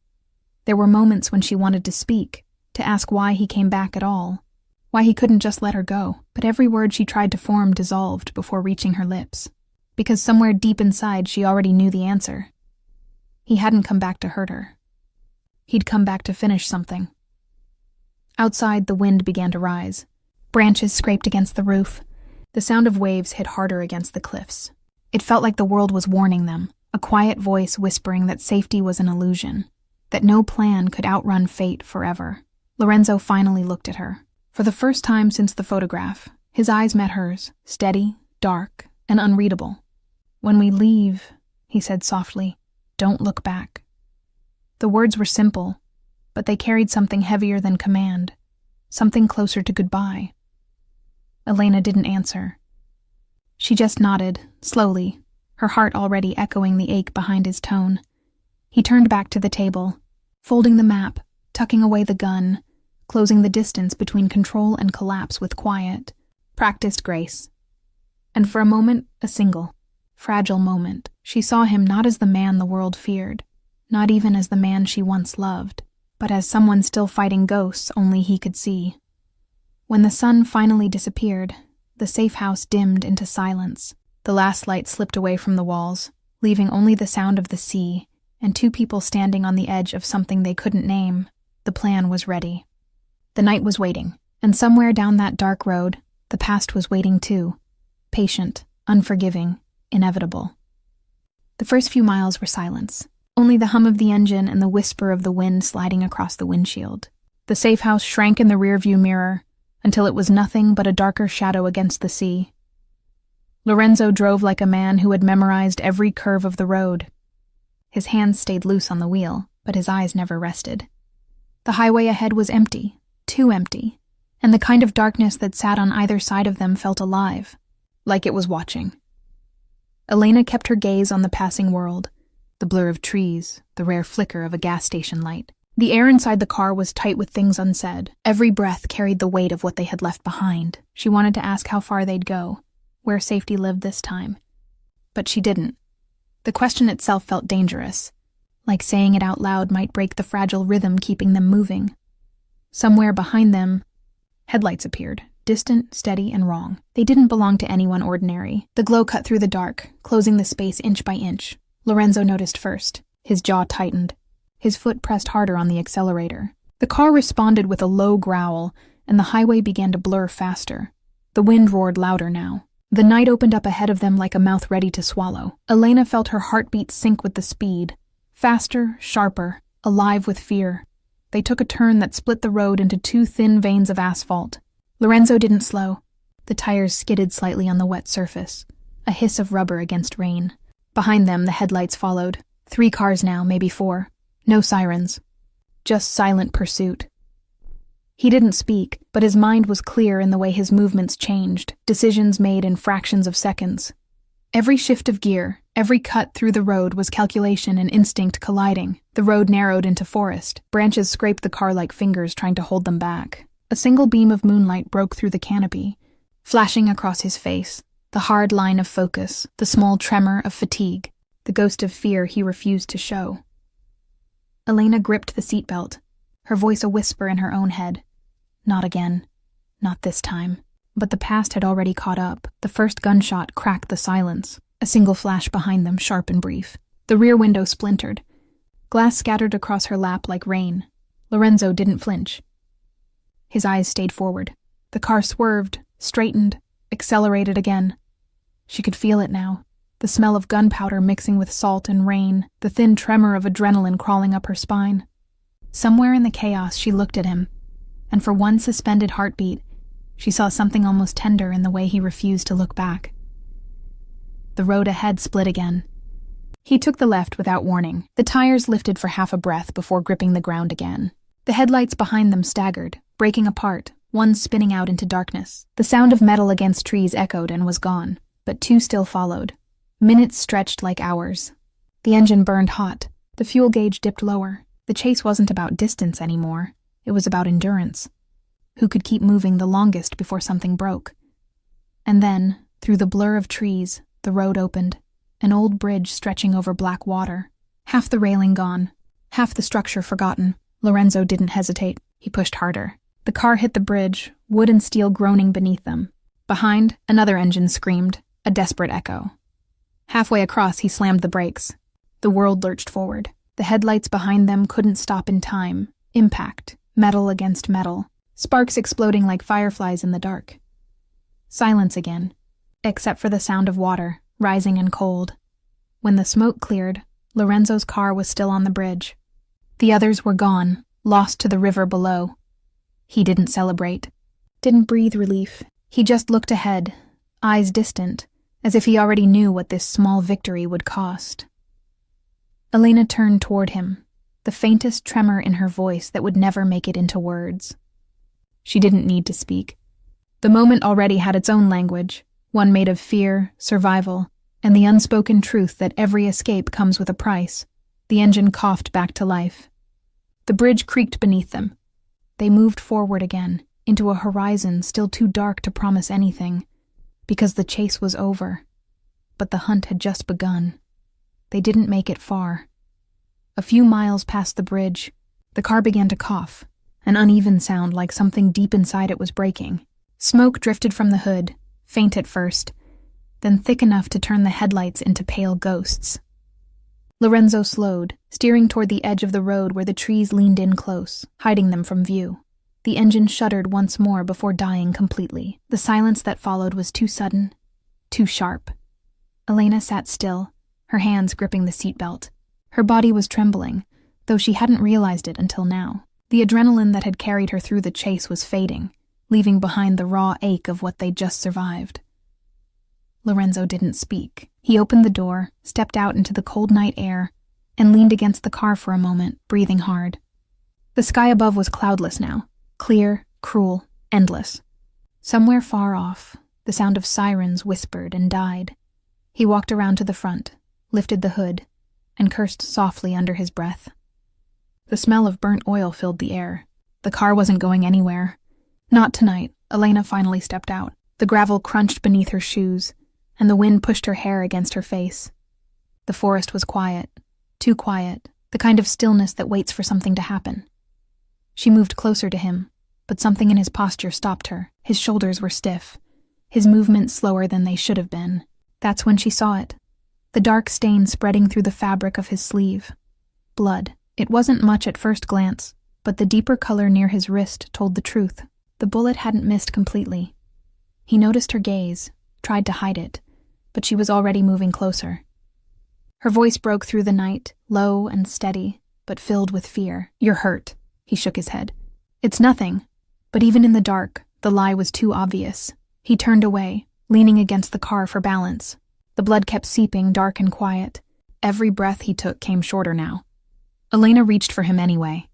There were moments when she wanted to speak, to ask why he came back at all, why he couldn't just let her go, but every word she tried to form dissolved before reaching her lips, because somewhere deep inside she already knew the answer. He hadn't come back to hurt her. He'd come back to finish something. Outside, the wind began to rise. Branches scraped against the roof. The sound of waves hit harder against the cliffs. It felt like the world was warning them, a quiet voice whispering that safety was an illusion, that no plan could outrun fate forever. Lorenzo finally looked at her. For the first time since the photograph, his eyes met hers, steady, dark, and unreadable. "When we leave," he said softly, "don't look back." The words were simple, but they carried something heavier than command, something closer to goodbye. Elena didn't answer. She just nodded, slowly, her heart already echoing the ache behind his tone. He turned back to the table, folding the map, tucking away the gun, closing the distance between control and collapse with quiet, practiced grace. And for a moment, a single, fragile moment, she saw him not as the man the world feared, not even as the man she once loved, but as someone still fighting ghosts only he could see. When the sun finally disappeared, the safe house dimmed into silence. The last light slipped away from the walls, leaving only the sound of the sea and two people standing on the edge of something they couldn't name. The plan was ready. The night was waiting, and somewhere down that dark road, the past was waiting too. Patient, unforgiving, inevitable. The first few miles were silence. Only the hum of the engine and the whisper of the wind sliding across the windshield. The safe house shrank in the rearview mirror until it was nothing but a darker shadow against the sea. Lorenzo drove like a man who had memorized every curve of the road. His hands stayed loose on the wheel, but his eyes never rested. The highway ahead was empty, too empty, and the kind of darkness that sat on either side of them felt alive, like it was watching. Elena kept her gaze on the passing world, the blur of trees, the rare flicker of a gas station light. The air inside the car was tight with things unsaid. Every breath carried the weight of what they had left behind. She wanted to ask how far they'd go, where safety lived this time. But she didn't. The question itself felt dangerous, like saying it out loud might break the fragile rhythm keeping them moving. Somewhere behind them, headlights appeared, distant, steady, and wrong. They didn't belong to anyone ordinary. The glow cut through the dark, closing the space inch by inch. Lorenzo noticed first. His jaw tightened. His foot pressed harder on the accelerator. The car responded with a low growl, and the highway began to blur faster. The wind roared louder now. The night opened up ahead of them like a mouth ready to swallow. Elena felt her heartbeat sink with the speed. Faster, sharper, alive with fear. They took a turn that split the road into two thin veins of asphalt. Lorenzo didn't slow. The tires skidded slightly on the wet surface, a hiss of rubber against rain. Behind them, the headlights followed. 3 cars now, maybe 4. No sirens. Just silent pursuit. He didn't speak, but his mind was clear in the way his movements changed, decisions made in fractions of seconds. Every shift of gear, every cut through the road was calculation and instinct colliding. The road narrowed into forest. Branches scraped the car like fingers trying to hold them back. A single beam of moonlight broke through the canopy, flashing across his face, the hard line of focus, the small tremor of fatigue, the ghost of fear he refused to show. Elena gripped the seatbelt, her voice a whisper in her own head. Not again. Not this time. But the past had already caught up. The first gunshot cracked the silence. A single flash behind them, sharp and brief. The rear window splintered. Glass scattered across her lap like rain. Lorenzo didn't flinch. His eyes stayed forward. The car swerved, straightened, accelerated again. She could feel it now. The smell of gunpowder mixing with salt and rain, the thin tremor of adrenaline crawling up her spine. Somewhere in the chaos she looked at him, and for one suspended heartbeat, she saw something almost tender in the way he refused to look back. The road ahead split again. He took the left without warning. The tires lifted for half a breath before gripping the ground again. The headlights behind them staggered, breaking apart, one spinning out into darkness. The sound of metal against trees echoed and was gone, but 2 still followed. Minutes stretched like hours. The engine burned hot. The fuel gauge dipped lower. The chase wasn't about distance anymore. It was about endurance. Who could keep moving the longest before something broke? And then, through the blur of trees, the road opened. An old bridge stretching over black water. Half the railing gone. Half the structure forgotten. Lorenzo didn't hesitate. He pushed harder. The car hit the bridge, wood and steel groaning beneath them. Behind, another engine screamed, a desperate echo. Halfway across, he slammed the brakes. The world lurched forward. The headlights behind them couldn't stop in time. Impact. Metal against metal. Sparks exploding like fireflies in the dark. Silence again, except for the sound of water, rising and cold. When the smoke cleared, Lorenzo's car was still on the bridge. The others were gone, lost to the river below. He didn't celebrate. Didn't breathe relief. He just looked ahead, eyes distant, as if he already knew what this small victory would cost. Elena turned toward him, the faintest tremor in her voice that would never make it into words. She didn't need to speak. The moment already had its own language, one made of fear, survival, and the unspoken truth that every escape comes with a price. The engine coughed back to life. The bridge creaked beneath them. They moved forward again, into a horizon still too dark to promise anything, because the chase was over. But the hunt had just begun. They didn't make it far. A few miles past the bridge, the car began to cough, an uneven sound like something deep inside it was breaking. Smoke drifted from the hood, faint at first, then thick enough to turn the headlights into pale ghosts. Lorenzo slowed, steering toward the edge of the road where the trees leaned in close, hiding them from view. The engine shuddered once more before dying completely. The silence that followed was too sudden, too sharp. Elena sat still, her hands gripping the seatbelt. Her body was trembling, though she hadn't realized it until now. The adrenaline that had carried her through the chase was fading, leaving behind the raw ache of what they'd just survived. Lorenzo didn't speak. He opened the door, stepped out into the cold night air, and leaned against the car for a moment, breathing hard. The sky above was cloudless now, clear, cruel, endless. Somewhere far off, the sound of sirens whispered and died. He walked around to the front, lifted the hood, and cursed softly under his breath. The smell of burnt oil filled the air. The car wasn't going anywhere. Not tonight. Elena finally stepped out. The gravel crunched beneath her shoes, and the wind pushed her hair against her face. The forest was quiet, too quiet. the kind of stillness that waits for something to happen. She moved closer to him, but something in his posture stopped her. His shoulders were stiff, his movements slower than they should have been. That's when she saw it. The dark stain spreading through the fabric of his sleeve. Blood. It wasn't much at first glance, but the deeper color near his wrist told the truth. The bullet hadn't missed completely. He noticed her gaze, tried to hide it, but she was already moving closer. Her voice broke through the night, low and steady, but filled with fear. "You're hurt," he shook his head. "It's nothing." But even in the dark, the lie was too obvious. He turned away, leaning against the car for balance. The blood kept seeping, dark and quiet. Every breath he took came shorter now. Elena reached for him anyway.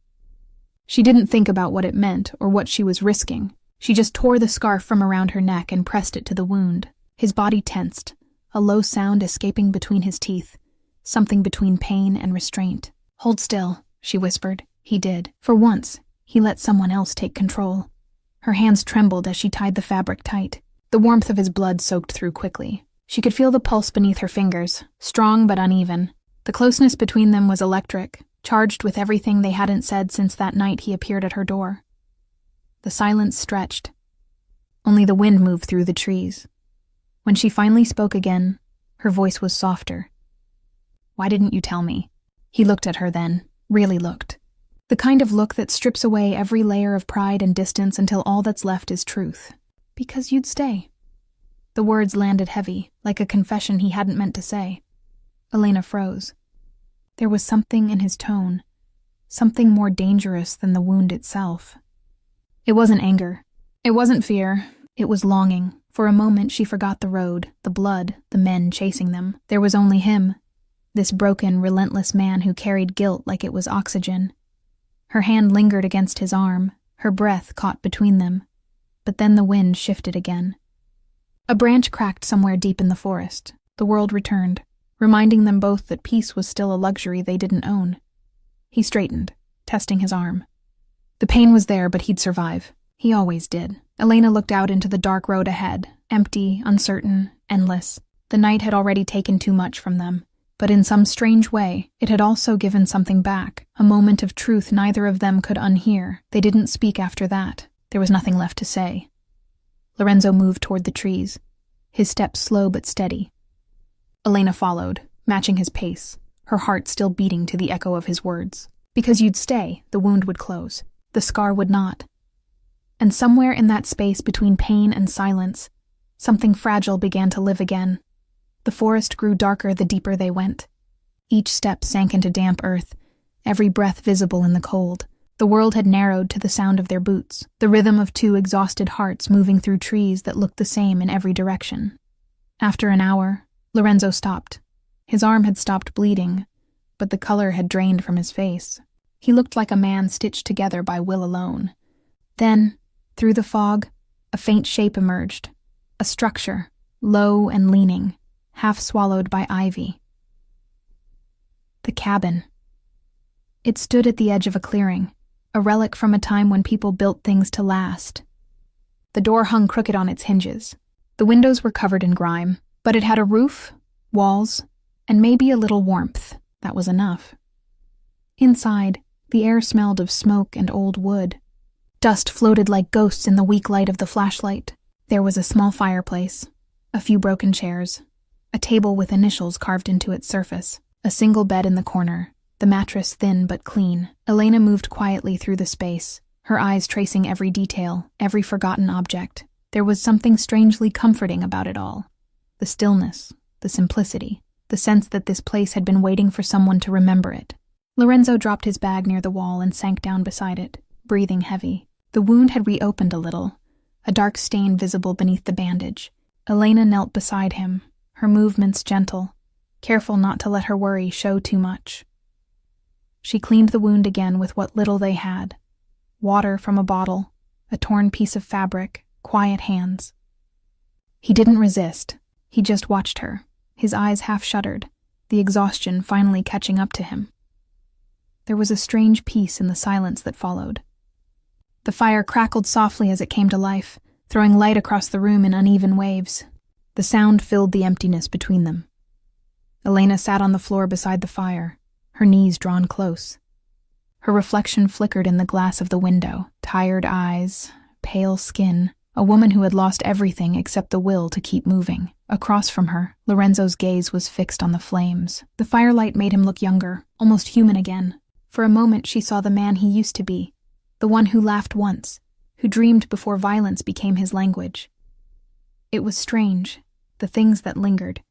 She didn't think about what it meant or what she was risking. She just tore the scarf from around her neck and pressed it to the wound. His body tensed, a low sound escaping between his teeth, something between pain and restraint. "Hold still," she whispered. He did. For once, he let someone else take control. Her hands trembled as she tied the fabric tight. The warmth of his blood soaked through quickly. She could feel the pulse beneath her fingers, strong but uneven. The closeness between them was electric, charged with everything they hadn't said since that night he appeared at her door. The silence stretched. Only the wind moved through the trees. When she finally spoke again, her voice was softer. "Why didn't you tell me?" He looked at her then, really looked. The kind of look that strips away every layer of pride and distance until all that's left is truth. "Because you'd stay." The words landed heavy, like a confession he hadn't meant to say. Elena froze. There was something in his tone, something more dangerous than the wound itself. It wasn't anger. It wasn't fear. It was longing. For a moment she forgot the road, the blood, the men chasing them. There was only him, this broken, relentless man who carried guilt like it was oxygen. Her hand lingered against his arm, her breath caught between them. But then the wind shifted again. A branch cracked somewhere deep in the forest. The world returned, reminding them both that peace was still a luxury they didn't own. He straightened, testing his arm. The pain was there, but he'd survive. He always did. Elena looked out into the dark road ahead, empty, uncertain, endless. The night had already taken too much from them, but in some strange way, it had also given something back, a moment of truth neither of them could unhear. They didn't speak after that. There was nothing left to say. Lorenzo moved toward the trees, his steps slow but steady. Elena followed, matching his pace, her heart still beating to the echo of his words. Because you'd stay, the wound would close. The scar would not. And somewhere in that space between pain and silence, something fragile began to live again. The forest grew darker the deeper they went. Each step sank into damp earth, every breath visible in the cold. The world had narrowed to the sound of their boots, the rhythm of two exhausted hearts moving through trees that looked the same in every direction. After an hour, Lorenzo stopped. His arm had stopped bleeding, but the color had drained from his face. He looked like a man stitched together by will alone. Then, through the fog, a faint shape emerged, a structure, low and leaning, half swallowed by ivy. The cabin. It stood at the edge of a clearing, a relic from a time when people built things to last. The door hung crooked on its hinges. The windows were covered in grime, but it had a roof, walls, and maybe a little warmth. That was enough. Inside, the air smelled of smoke and old wood. Dust floated like ghosts in the weak light of the flashlight. There was a small fireplace, a few broken chairs, a table with initials carved into its surface, a single bed in the corner, the mattress thin but clean. Elena moved quietly through the space, her eyes tracing every detail, every forgotten object. There was something strangely comforting about it all. The stillness, the simplicity, the sense that this place had been waiting for someone to remember it. Lorenzo dropped his bag near the wall and sank down beside it, breathing heavy. The wound had reopened a little, a dark stain visible beneath the bandage. Elena knelt beside him, her movements gentle, careful not to let her worry show too much. She cleaned the wound again with what little they had. Water from a bottle, a torn piece of fabric, quiet hands. He didn't resist. He just watched her, his eyes half shuttered, the exhaustion finally catching up to him. There was a strange peace in the silence that followed. The fire crackled softly as it came to life, throwing light across the room in uneven waves. The sound filled the emptiness between them. Elena sat on the floor beside the fire, her knees drawn close. Her reflection flickered in the glass of the window, tired eyes, pale skin, a woman who had lost everything except the will to keep moving. Across from her, Lorenzo's gaze was fixed on the flames. The firelight made him look younger, almost human again. For a moment she saw the man he used to be, the one who laughed once, who dreamed before violence became his language. It was strange, the things that lingered.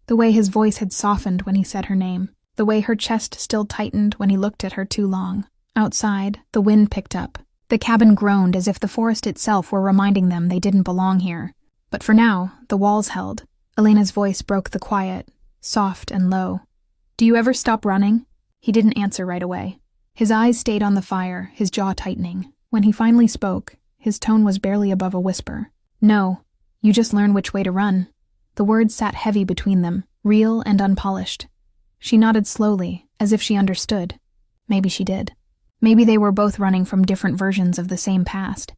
The way his voice had softened when he said her name, the way her chest still tightened when he looked at her too long. Outside, the wind picked up. The cabin groaned as if the forest itself were reminding them they didn't belong here. But for now, the walls held. Elena's voice broke the quiet, soft and low. "Do you ever stop running?" He didn't answer right away. His eyes stayed on the fire, his jaw tightening. When he finally spoke, his tone was barely above a whisper. "No, you just learn which way to run." The words sat heavy between them, real and unpolished. She nodded slowly, as if she understood. Maybe she did. Maybe they were both running from different versions of the same past.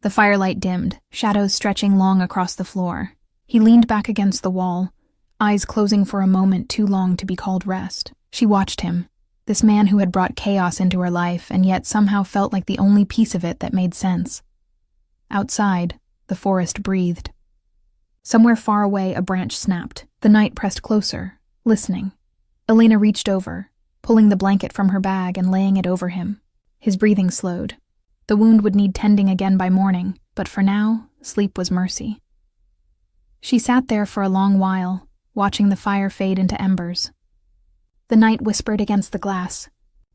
The firelight dimmed, shadows stretching long across the floor. He leaned back against the wall, eyes closing for a moment too long to be called rest. She watched him, this man who had brought chaos into her life and yet somehow felt like the only piece of it that made sense. Outside, the forest breathed. Somewhere far away, a branch snapped. The night pressed closer, listening. Elena reached over, pulling the blanket from her bag and laying it over him. His breathing slowed. The wound would need tending again by morning, but for now, sleep was mercy. She sat there for a long while, watching the fire fade into embers. The night whispered against the glass.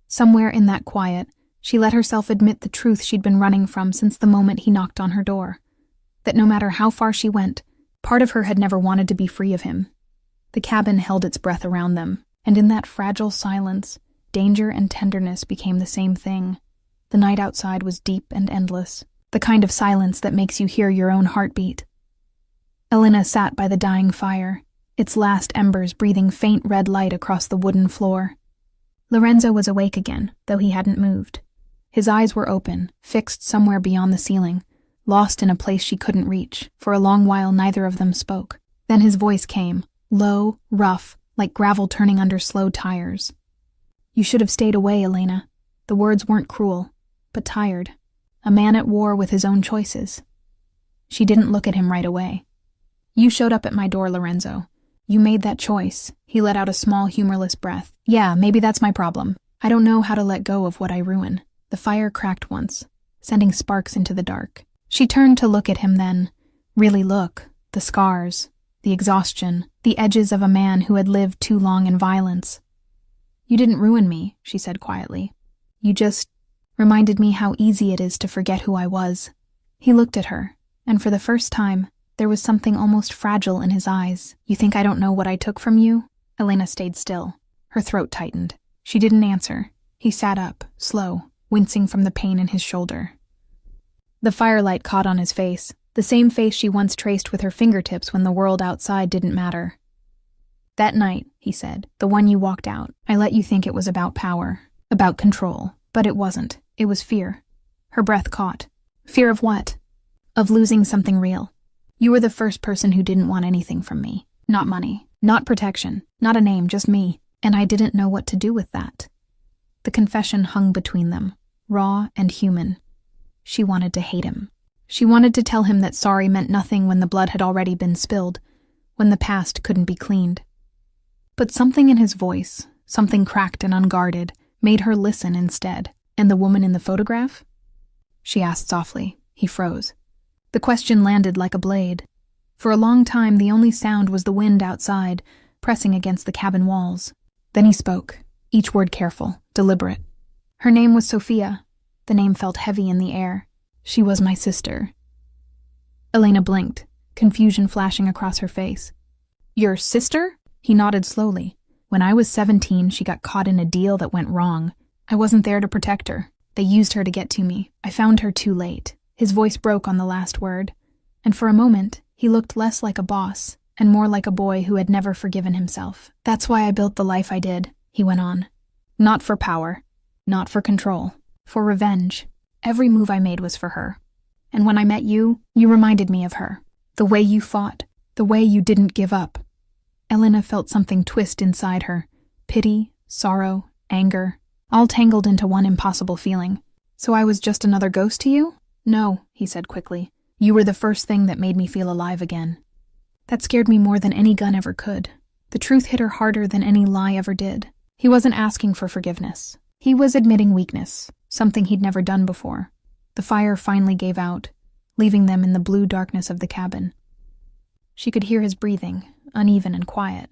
Somewhere in that quiet, she let herself admit the truth she'd been running from since the moment he knocked on her door. That no matter how far she went, part of her had never wanted to be free of him. The cabin held its breath around them, and in that fragile silence, danger and tenderness became the same thing. The night outside was deep and endless, the kind of silence that makes you hear your own heartbeat. Elena sat by the dying fire, its last embers breathing faint red light across the wooden floor. Lorenzo was awake again, though he hadn't moved. His eyes were open, fixed somewhere beyond the ceiling, lost in a place she couldn't reach. For a long while neither of them spoke. Then his voice came, low, rough, like gravel turning under slow tires. "You should have stayed away, Elena." The words weren't cruel, but tired. A man at war with his own choices. She didn't look at him right away. "You showed up at my door, Lorenzo. You made that choice." He let out a small, humorless breath. "Yeah, maybe that's my problem. I don't know how to let go of what I ruin." The fire cracked once, sending sparks into the dark. She turned to look at him then. Really look. The scars, the exhaustion, the edges of a man who had lived too long in violence. "You didn't ruin me," she said quietly. "You just reminded me how easy it is to forget who I was." He looked at her, and for the first time, there was something almost fragile in his eyes. "You think I don't know what I took from you?" Elena stayed still. Her throat tightened. She didn't answer. He sat up, slow, wincing from the pain in his shoulder. The firelight caught on his face, the same face she once traced with her fingertips when the world outside didn't matter. "That night," he said, "the one you walked out, I let you think it was about power, about control, but it wasn't. It was fear." Her breath caught. "Fear of what?" "Of losing something real. You were the first person who didn't want anything from me. Not money, not protection, not a name, just me. And I didn't know what to do with that." The confession hung between them, raw and human. She wanted to hate him. She wanted to tell him that sorry meant nothing when the blood had already been spilled, when the past couldn't be cleaned. But something in his voice, something cracked and unguarded, made her listen instead. "And the woman in the photograph?" she asked softly. He froze. The question landed like a blade. For a long time the only sound was the wind outside, pressing against the cabin walls. Then he spoke, each word careful, deliberate. "Her name was Sophia." The name felt heavy in the air. "She was my sister." Elena blinked, confusion flashing across her face. "Your sister?" He nodded slowly. "When I was 17, she got caught in a deal that went wrong. I wasn't there to protect her. They used her to get to me. I found her too late." His voice broke on the last word, and for a moment, he looked less like a boss and more like a boy who had never forgiven himself. "That's why I built the life I did," he went on. "Not for power, not for control, for revenge. Every move I made was for her. And when I met you, you reminded me of her. The way you fought, the way you didn't give up." Elena felt something twist inside her, pity, sorrow, anger, all tangled into one impossible feeling. "So I was just another ghost to you?" "No," he said quickly. "You were the first thing that made me feel alive again." That scared me more than any gun ever could. The truth hit her harder than any lie ever did. He wasn't asking for forgiveness. He was admitting weakness, something he'd never done before. The fire finally gave out, leaving them in the blue darkness of the cabin. She could hear his breathing, uneven and quiet.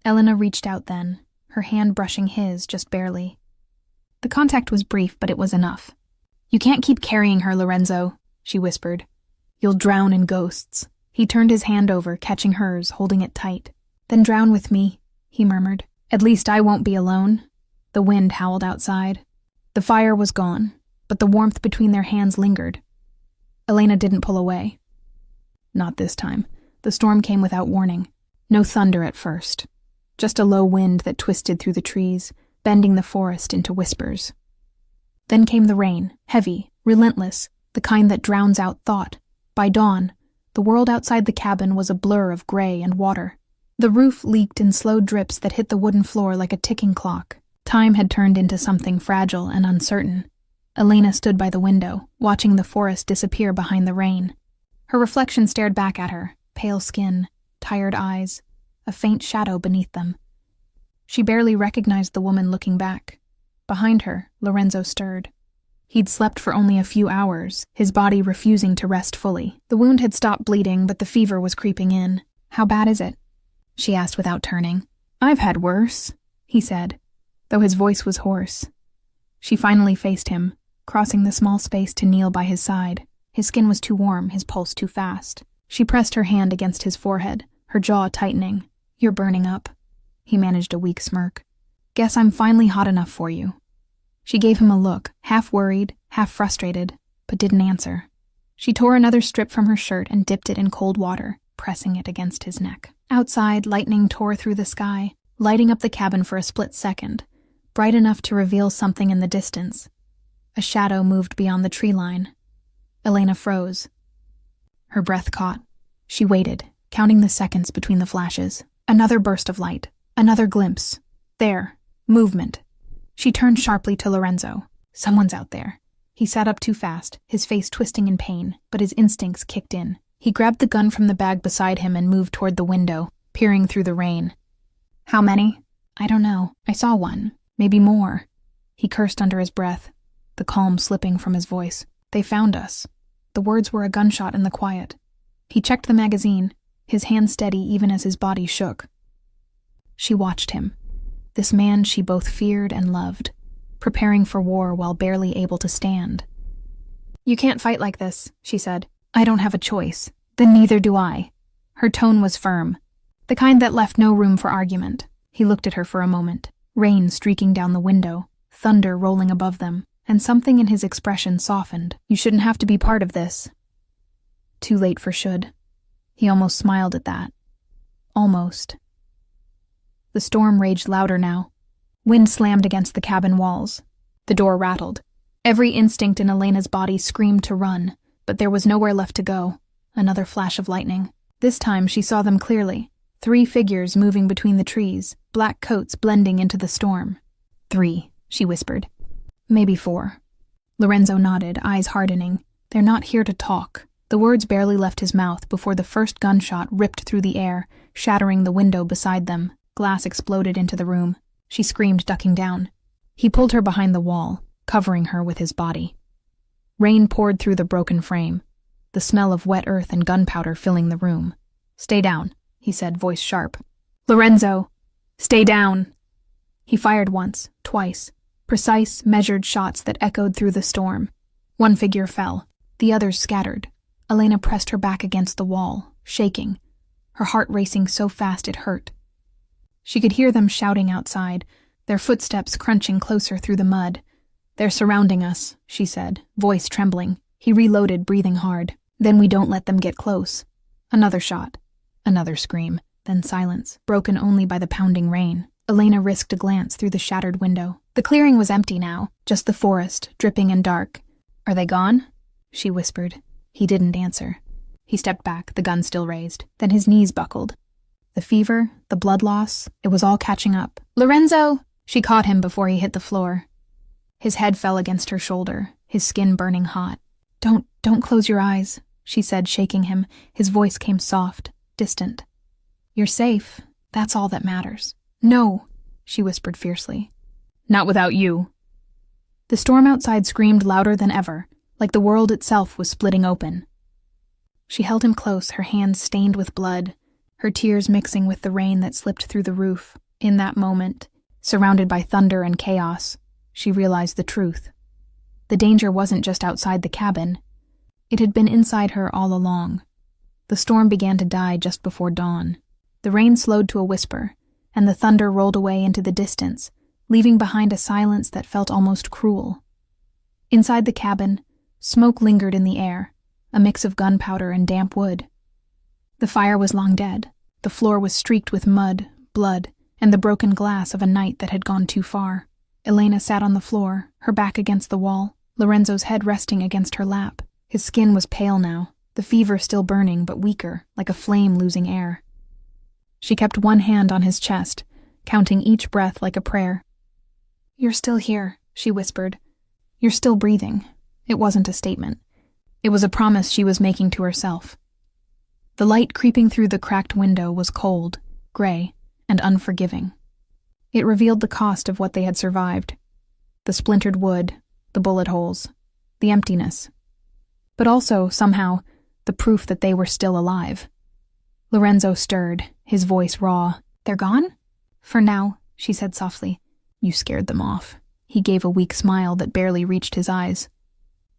Elena reached out then, her hand brushing his just barely. The contact was brief, but it was enough. "You can't keep carrying her, Lorenzo," she whispered. "You'll drown in ghosts." He turned his hand over, catching hers, holding it tight. "Then drown with me," he murmured. "At least I won't be alone." The wind howled outside. The fire was gone, but the warmth between their hands lingered. Elena didn't pull away. Not this time. The storm came without warning. No thunder at first. Just a low wind that twisted through the trees, bending the forest into whispers. Then came the rain, heavy, relentless, the kind that drowns out thought. By dawn, the world outside the cabin was a blur of gray and water. The roof leaked in slow drips that hit the wooden floor like a ticking clock. Time had turned into something fragile and uncertain. Elena stood by the window, watching the forest disappear behind the rain. Her reflection stared back at her, pale skin, tired eyes, a faint shadow beneath them. She barely recognized the woman looking back. Behind her, Lorenzo stirred. He'd slept for only a few hours, his body refusing to rest fully. The wound had stopped bleeding, but the fever was creeping in. "How bad is it?" she asked without turning. "I've had worse," he said, though his voice was hoarse. She finally faced him, crossing the small space to kneel by his side. His skin was too warm, his pulse too fast. She pressed her hand against his forehead, her jaw tightening. "You're burning up." He managed a weak smirk. "Guess I'm finally hot enough for you." She gave him a look, half worried, half frustrated, but didn't answer. She tore another strip from her shirt and dipped it in cold water, pressing it against his neck. Outside, lightning tore through the sky, lighting up the cabin for a split second, bright enough to reveal something in the distance. A shadow moved beyond the tree line. Elena froze. Her breath caught. She waited, counting the seconds between the flashes. Another burst of light. Another glimpse. There. Movement. She turned sharply to Lorenzo. "Someone's out there." He sat up too fast, his face twisting in pain, but his instincts kicked in. He grabbed the gun from the bag beside him and moved toward the window, peering through the rain. "How many?" "I don't know. I saw one. Maybe more." He cursed under his breath, the calm slipping from his voice. "They found us." The words were a gunshot in the quiet. He checked the magazine, his hand steady even as his body shook. She watched him, this man she both feared and loved, preparing for war while barely able to stand. "You can't fight like this," she said. "I don't have a choice." "Then neither do I." Her tone was firm, the kind that left no room for argument. He looked at her for a moment, rain streaking down the window, thunder rolling above them, and something in his expression softened. "You shouldn't have to be part of this." Too late for should. He almost smiled at that. Almost. The storm raged louder now. Wind slammed against the cabin walls. The door rattled. Every instinct in Elena's body screamed to run, but there was nowhere left to go. Another flash of lightning. This time she saw them clearly. 3 figures moving between the trees, black coats blending into the storm. 3, she whispered. "Maybe 4. Lorenzo nodded, eyes hardening. "They're not here to talk." The words barely left his mouth before the first gunshot ripped through the air, shattering the window beside them. Glass exploded into the room. She screamed, ducking down. He pulled her behind the wall, covering her with his body. Rain poured through the broken frame, the smell of wet earth and gunpowder filling the room. "Stay down," he said, voice sharp. "Lorenzo! Stay down!" He fired once, twice, precise, measured shots that echoed through the storm. One figure fell, the others scattered. Elena pressed her back against the wall, shaking, her heart racing so fast it hurt. She could hear them shouting outside, their footsteps crunching closer through the mud. "They're surrounding us," she said, voice trembling. He reloaded, breathing hard. "Then we don't let them get close." Another shot, another scream, then silence, broken only by the pounding rain. Elena risked a glance through the shattered window. The clearing was empty now, just the forest, dripping and dark. "Are they gone?" she whispered. He didn't answer. He stepped back, the gun still raised. Then his knees buckled. The fever, the blood loss, it was all catching up. "Lorenzo!" She caught him before he hit the floor. His head fell against her shoulder, his skin burning hot. Don't close your eyes," she said, shaking him. His voice came soft, distant. "You're safe. That's all that matters." "No," she whispered fiercely. "Not without you." The storm outside screamed louder than ever, like the world itself was splitting open. She held him close, her hands stained with blood, her tears mixing with the rain that slipped through the roof. In that moment, surrounded by thunder and chaos, she realized the truth. The danger wasn't just outside the cabin. It had been inside her all along. The storm began to die just before dawn. The rain slowed to a whisper, and the thunder rolled away into the distance, leaving behind a silence that felt almost cruel. Inside the cabin, smoke lingered in the air, a mix of gunpowder and damp wood. The fire was long dead. The floor was streaked with mud, blood, and the broken glass of a night that had gone too far. Elena sat on the floor, her back against the wall, Lorenzo's head resting against her lap. His skin was pale now, the fever still burning but weaker, like a flame losing air. She kept one hand on his chest, counting each breath like a prayer. "You're still here," she whispered. "You're still breathing." It wasn't a statement. It was a promise she was making to herself. The light creeping through the cracked window was cold, gray, and unforgiving. It revealed the cost of what they had survived. The splintered wood, the bullet holes, the emptiness. But also, somehow, the proof that they were still alive. Lorenzo stirred, his voice raw. "They're gone?" "For now," she said softly. "You scared them off." He gave a weak smile that barely reached his eyes.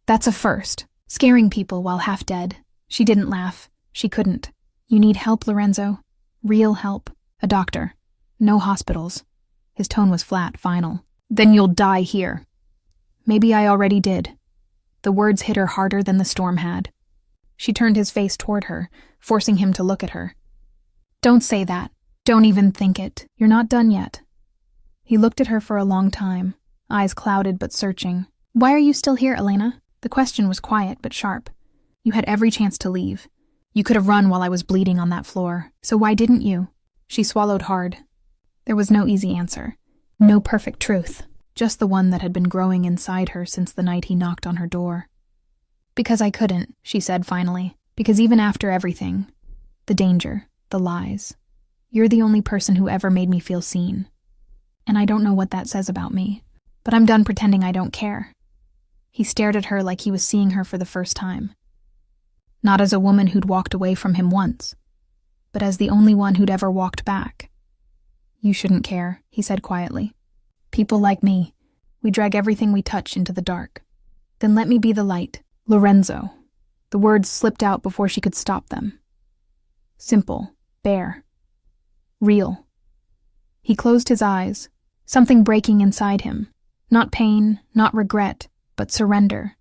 "That's a first. Scaring people while half dead." She didn't laugh. She couldn't. "You need help, Lorenzo. Real help. A doctor. No hospitals." His tone was flat, final. "Then you'll die here." "Maybe I already did." The words hit her harder than the storm had. She turned his face toward her, forcing him to look at her. "Don't say that. Don't even think it. You're not done yet." He looked at her for a long time, eyes clouded but searching. "Why are you still here, Elena?" The question was quiet but sharp. "You had every chance to leave. You could have run while I was bleeding on that floor. So why didn't you?" She swallowed hard. There was no easy answer. No perfect truth. Just the one that had been growing inside her since the night he knocked on her door. "Because I couldn't," she said finally. "Because even after everything, the danger, the lies, you're the only person who ever made me feel seen. And I don't know what that says about me, but I'm done pretending I don't care." He stared at her like he was seeing her for the first time. Not as a woman who'd walked away from him once, but as the only one who'd ever walked back. "You shouldn't care," he said quietly. "People like me, we drag everything we touch into the dark. Then let me be the light." "Lorenzo." The words slipped out before she could stop them. Simple, bare, real. He closed his eyes, something breaking inside him. Not pain, not regret, but surrender.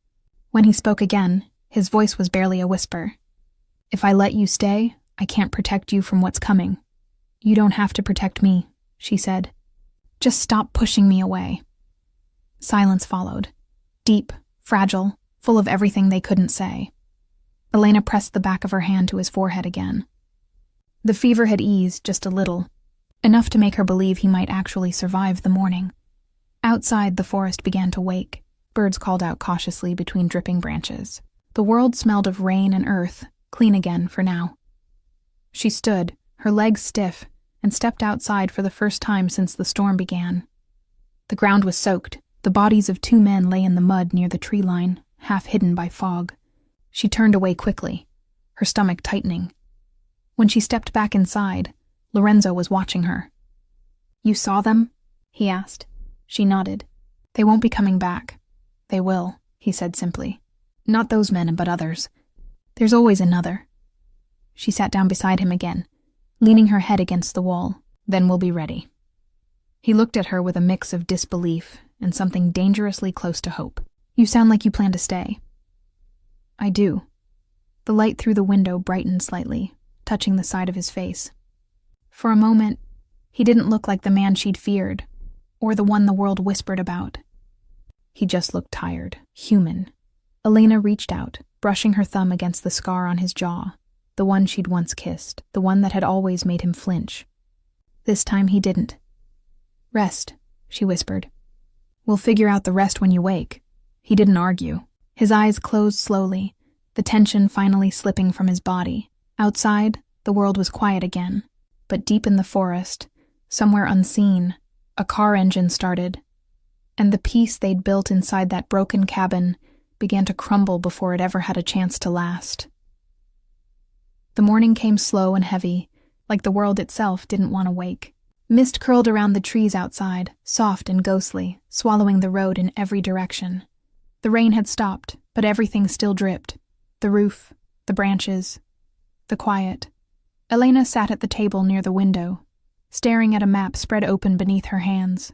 When he spoke again, his voice was barely a whisper. "If I let you stay, I can't protect you from what's coming." "You don't have to protect me," she said. "Just stop pushing me away." Silence followed. Deep, fragile, full of everything they couldn't say. Elena pressed the back of her hand to his forehead again. The fever had eased just a little, enough to make her believe he might actually survive the morning. Outside, the forest began to wake. Birds called out cautiously between dripping branches. The world smelled of rain and earth, clean again for now. She stood, her legs stiff, and stepped outside for the first time since the storm began. The ground was soaked. The bodies of 2 men lay in the mud near the tree line, half hidden by fog. She turned away quickly, her stomach tightening. When she stepped back inside, Lorenzo was watching her. "You saw them?" he asked. She nodded. "They won't be coming back." "They will," he said simply. "Not those men, but others. There's always another." She sat down beside him again, leaning her head against the wall. "Then we'll be ready." He looked at her with a mix of disbelief and something dangerously close to hope. "You sound like you plan to stay." "I do." The light through the window brightened slightly, touching the side of his face. For a moment, he didn't look like the man she'd feared, or the one the world whispered about. He just looked tired, human. Elena reached out, brushing her thumb against the scar on his jaw. the one she'd once kissed, the one that had always made him flinch. This time he didn't. "Rest," she whispered. "We'll figure out the rest when you wake." He didn't argue. His eyes closed slowly, the tension finally slipping from his body. Outside, the world was quiet again, but deep in the forest, somewhere unseen, a car engine started, and the peace they'd built inside that broken cabin began to crumble before it ever had a chance to last. The morning came slow and heavy, like the world itself didn't want to wake. Mist curled around the trees outside, soft and ghostly, swallowing the road in every direction. The rain had stopped, but everything still dripped. The roof, the branches, the quiet. Elena sat at the table near the window, staring at a map spread open beneath her hands.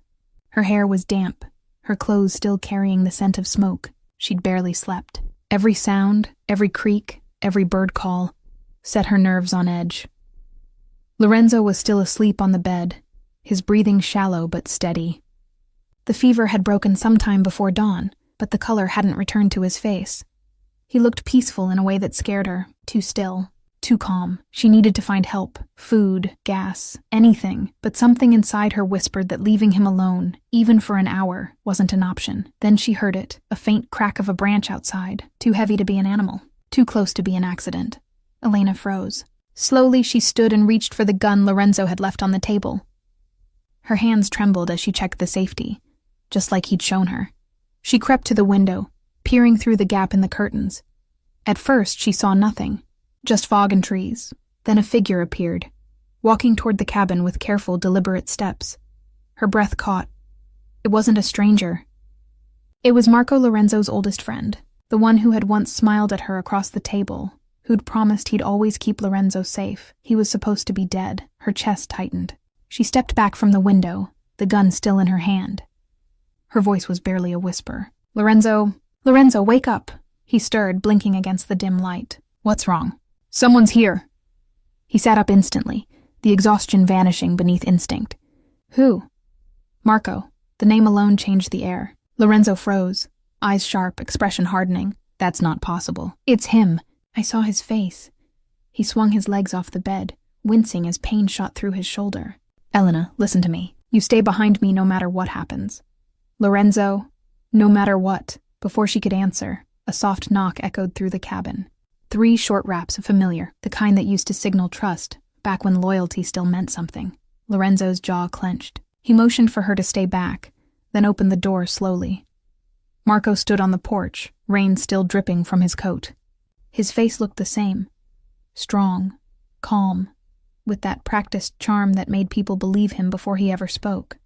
Her hair was damp, her clothes still carrying the scent of smoke. She'd barely slept. Every sound, every creak, every bird call set her nerves on edge. Lorenzo was still asleep on the bed, his breathing shallow but steady. The fever had broken sometime before dawn, but the color hadn't returned to his face. He looked peaceful in a way that scared her, too still, too calm. She needed to find help, food, gas, anything, but something inside her whispered that leaving him alone, even for an hour, wasn't an option. Then she heard it, a faint crack of a branch outside, too heavy to be an animal, too close to be an accident. Elena froze. Slowly she stood and reached for the gun Lorenzo had left on the table. Her hands trembled as she checked the safety, just like he'd shown her. She crept to the window, peering through the gap in the curtains. At first she saw nothing, just fog and trees. Then a figure appeared, walking toward the cabin with careful, deliberate steps. Her breath caught. It wasn't a stranger. It was Marco Lorenzo's oldest friend, the one who had once smiled at her across the table, who'd promised he'd always keep Lorenzo safe. He was supposed to be dead. Her chest tightened. She stepped back from the window, the gun still in her hand. Her voice was barely a whisper. Lorenzo, wake up!" He stirred, blinking against the dim light. "What's wrong?" "Someone's here." He sat up instantly, the exhaustion vanishing beneath instinct. "Who?" "Marco." The name alone changed the air. Lorenzo froze, eyes sharp, expression hardening. "That's not possible." "It's him. I saw his face." He swung his legs off the bed, wincing as pain shot through his shoulder. "Elena, listen to me. You stay behind me no matter what happens." "Lorenzo, no matter what." Before she could answer, a soft knock echoed through the cabin. 3 short raps, familiar, the kind that used to signal trust, back when loyalty still meant something. Lorenzo's jaw clenched. He motioned for her to stay back, then opened the door slowly. Marco stood on the porch, rain still dripping from his coat. His face looked the same. Strong, calm, with that practiced charm that made people believe him before he ever spoke.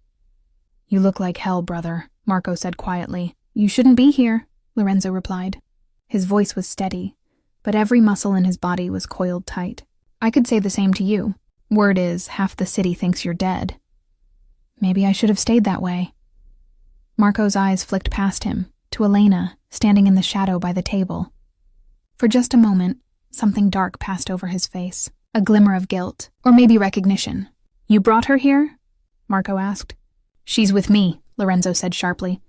"You look like hell, brother," Marco said quietly. "You shouldn't be here," Lorenzo replied. His voice was steady, but every muscle in his body was coiled tight. "I could say the same to you. Word is, half the city thinks you're dead." "Maybe I should have stayed that way." Marco's eyes flicked past him, to Elena, standing in the shadow by the table. For just a moment, something dark passed over his face, a glimmer of guilt, or maybe recognition. "You brought her here?" Marco asked. "She's with me," Lorenzo said sharply.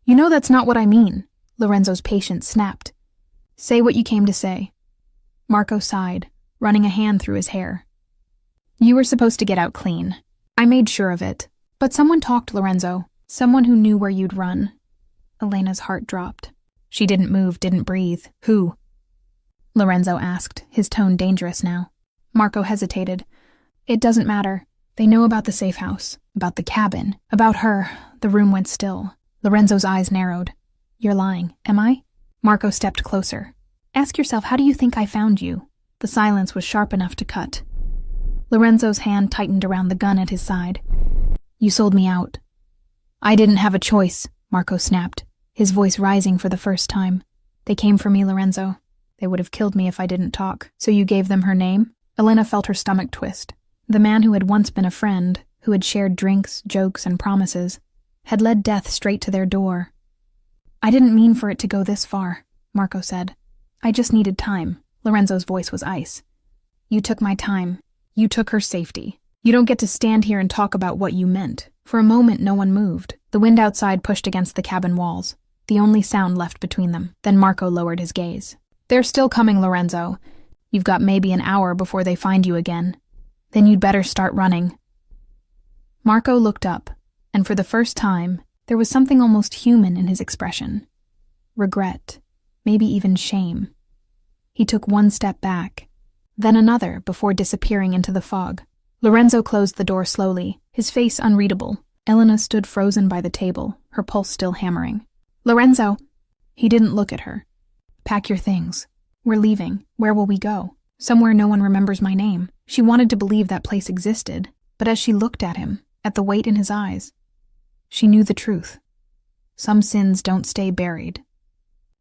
"You know that's not what I mean," Lorenzo's patience snapped. "Say what you came to say." Marco sighed, running a hand through his hair. "You were supposed to get out clean. I made sure of it. But someone talked, Lorenzo. Someone who knew where you'd run." Elena's heart dropped. She didn't move, didn't breathe. "Who?" Lorenzo asked, his tone dangerous now. Marco hesitated. "It doesn't matter. They know about the safe house, about the cabin, about her." The room went still. Lorenzo's eyes narrowed. "You're lying, am I?" Marco stepped closer. "Ask yourself, how do you think I found you?" The silence was sharp enough to cut. Lorenzo's hand tightened around the gun at his side. "You sold me out." "I didn't have a choice," Marco snapped, his voice rising for the first time. "They came for me, Lorenzo. They would have killed me if I didn't talk. So you gave them her name?" Elena felt her stomach twist. The man who had once been a friend, who had shared drinks, jokes, and promises, had led death straight to their door. "I didn't mean for it to go this far," Marco said. "I just needed time." Lorenzo's voice was ice. "You took my time. You took her safety. You don't get to stand here and talk about what you meant." For a moment, no one moved. The wind outside pushed against the cabin walls, the only sound left between them. Then Marco lowered his gaze. "They're still coming, Lorenzo. You've got maybe an hour before they find you again. Then you'd better start running." Marco looked up, and for the first time, there was something almost human in his expression. Regret, maybe even shame. He took one step back, then another before disappearing into the fog. Lorenzo closed the door slowly, his face unreadable. Elena stood frozen by the table, her pulse still hammering. "Lorenzo!" He didn't look at her. "Pack your things. We're leaving. Where will we go? Somewhere no one remembers my name." She wanted to believe that place existed, but as she looked at him, at the weight in his eyes, she knew the truth. Some sins don't stay buried.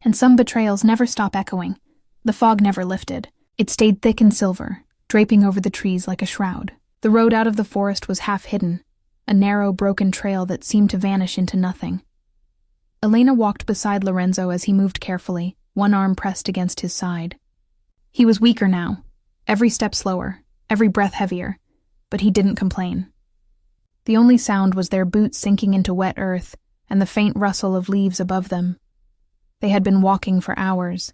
And some betrayals never stop echoing. The fog never lifted. It stayed thick and silver, draping over the trees like a shroud. The road out of the forest was half hidden, a narrow, broken trail that seemed to vanish into nothing. Elena walked beside Lorenzo as he moved carefully, one arm pressed against his side. He was weaker now, every step slower, every breath heavier, but he didn't complain. The only sound was their boots sinking into wet earth and the faint rustle of leaves above them. They had been walking for hours.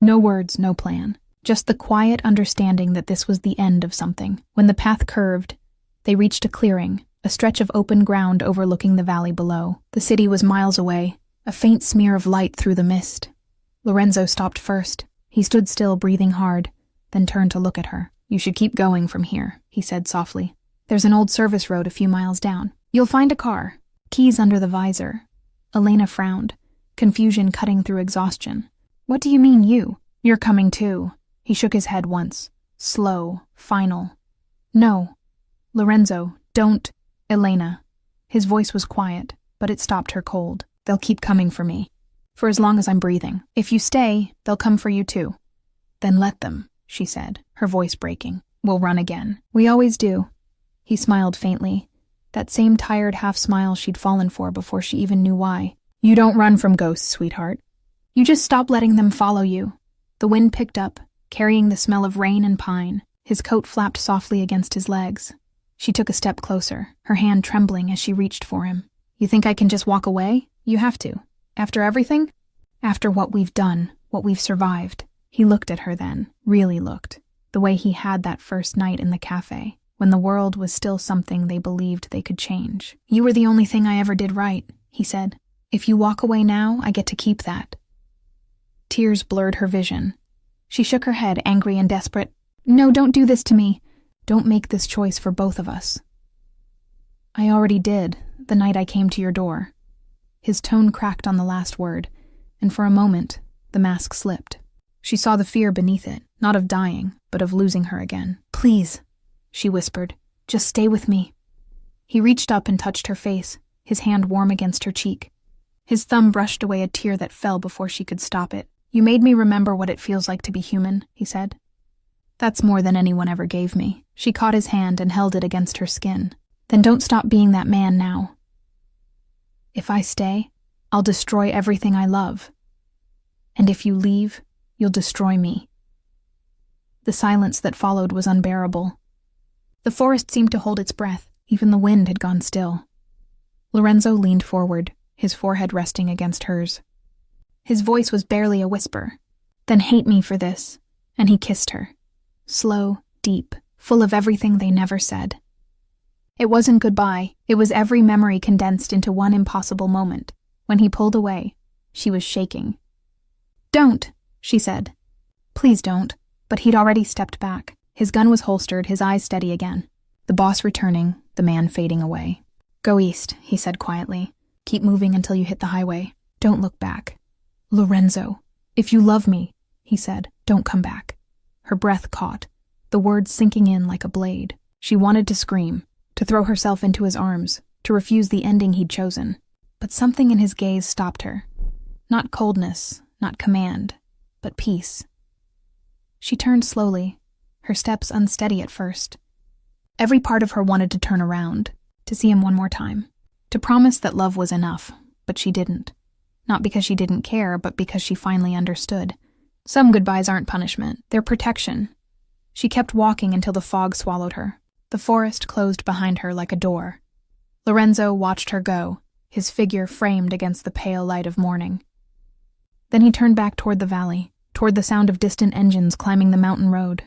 No words, no plan. Just the quiet understanding that this was the end of something. When the path curved, they reached a clearing, a stretch of open ground overlooking the valley below. The city was miles away, a faint smear of light through the mist. Lorenzo stopped first. He stood still, breathing hard, then turned to look at her. "You should keep going from here," he said softly. "There's an old service road a few miles down. You'll find a car. Keys under the visor." Elena frowned, confusion cutting through exhaustion. "What do you mean, you? You're coming too." He shook his head once. Slow, final. "No. Lorenzo, don't." "Elena." His voice was quiet, but it stopped her cold. "They'll keep coming for me. For as long as I'm breathing. If you stay, they'll come for you too." "Then let them," she said, her voice breaking. "We'll run again." "We always do." He smiled faintly, that same tired half-smile she'd fallen for before she even knew why. "You don't run from ghosts, sweetheart. You just stop letting them follow you." The wind picked up, carrying the smell of rain and pine. His coat flapped softly against his legs. She took a step closer, her hand trembling as she reached for him. "You think I can just walk away? You have to. After everything? After what we've done, what we've survived." He looked at her then, really looked, the way he had that first night in the cafe, when the world was still something they believed they could change. "You were the only thing I ever did right," he said. "If you walk away now, I get to keep that." Tears blurred her vision. She shook her head, angry and desperate. "No, don't do this to me. Don't make this choice for both of us." "I already did, the night I came to your door." His tone cracked on the last word, and for a moment, the mask slipped. She saw the fear beneath it, not of dying, but of losing her again. "Please," she whispered, "just stay with me." He reached up and touched her face, his hand warm against her cheek. His thumb brushed away a tear that fell before she could stop it. "You made me remember what it feels like to be human," he said. "That's more than anyone ever gave me." She caught his hand and held it against her skin. "Then don't stop being that man now. If I stay, I'll destroy everything I love. And if you leave, you'll destroy me." The silence that followed was unbearable. The forest seemed to hold its breath. Even the wind had gone still. Lorenzo leaned forward, his forehead resting against hers. His voice was barely a whisper. "Then hate me for this." And he kissed her. Slow, deep, full of everything they never said. It wasn't goodbye. It was every memory condensed into one impossible moment. When he pulled away, she was shaking. "Don't," she said. "Please don't." But he'd already stepped back. His gun was holstered, his eyes steady again. The boss returning, the man fading away. "Go east," he said quietly. "Keep moving until you hit the highway. Don't look back." "Lorenzo, if you love me," he said, "don't come back." Her breath caught, the words sinking in like a blade. She wanted to scream, to throw herself into his arms, to refuse the ending he'd chosen. But something in his gaze stopped her. Not coldness, not command, but peace. She turned slowly, her steps unsteady at first. Every part of her wanted to turn around, to see him one more time, to promise that love was enough, but she didn't. Not because she didn't care, but because she finally understood. Some goodbyes aren't punishment, they're protection. She kept walking until the fog swallowed her. The forest closed behind her like a door. Lorenzo watched her go, his figure framed against the pale light of morning. Then he turned back toward the valley, toward the sound of distant engines climbing the mountain road.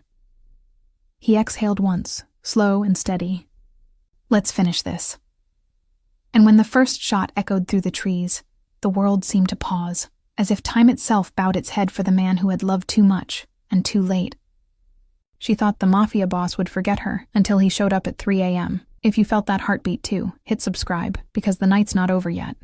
He exhaled once, slow and steady. Let's finish this. And when the first shot echoed through the trees, the world seemed to pause, as if time itself bowed its head for the man who had loved too much, and too late. She thought the Mafia boss would forget her until he showed up at 3 a.m. If you felt that heartbeat too, hit subscribe, because the night's not over yet.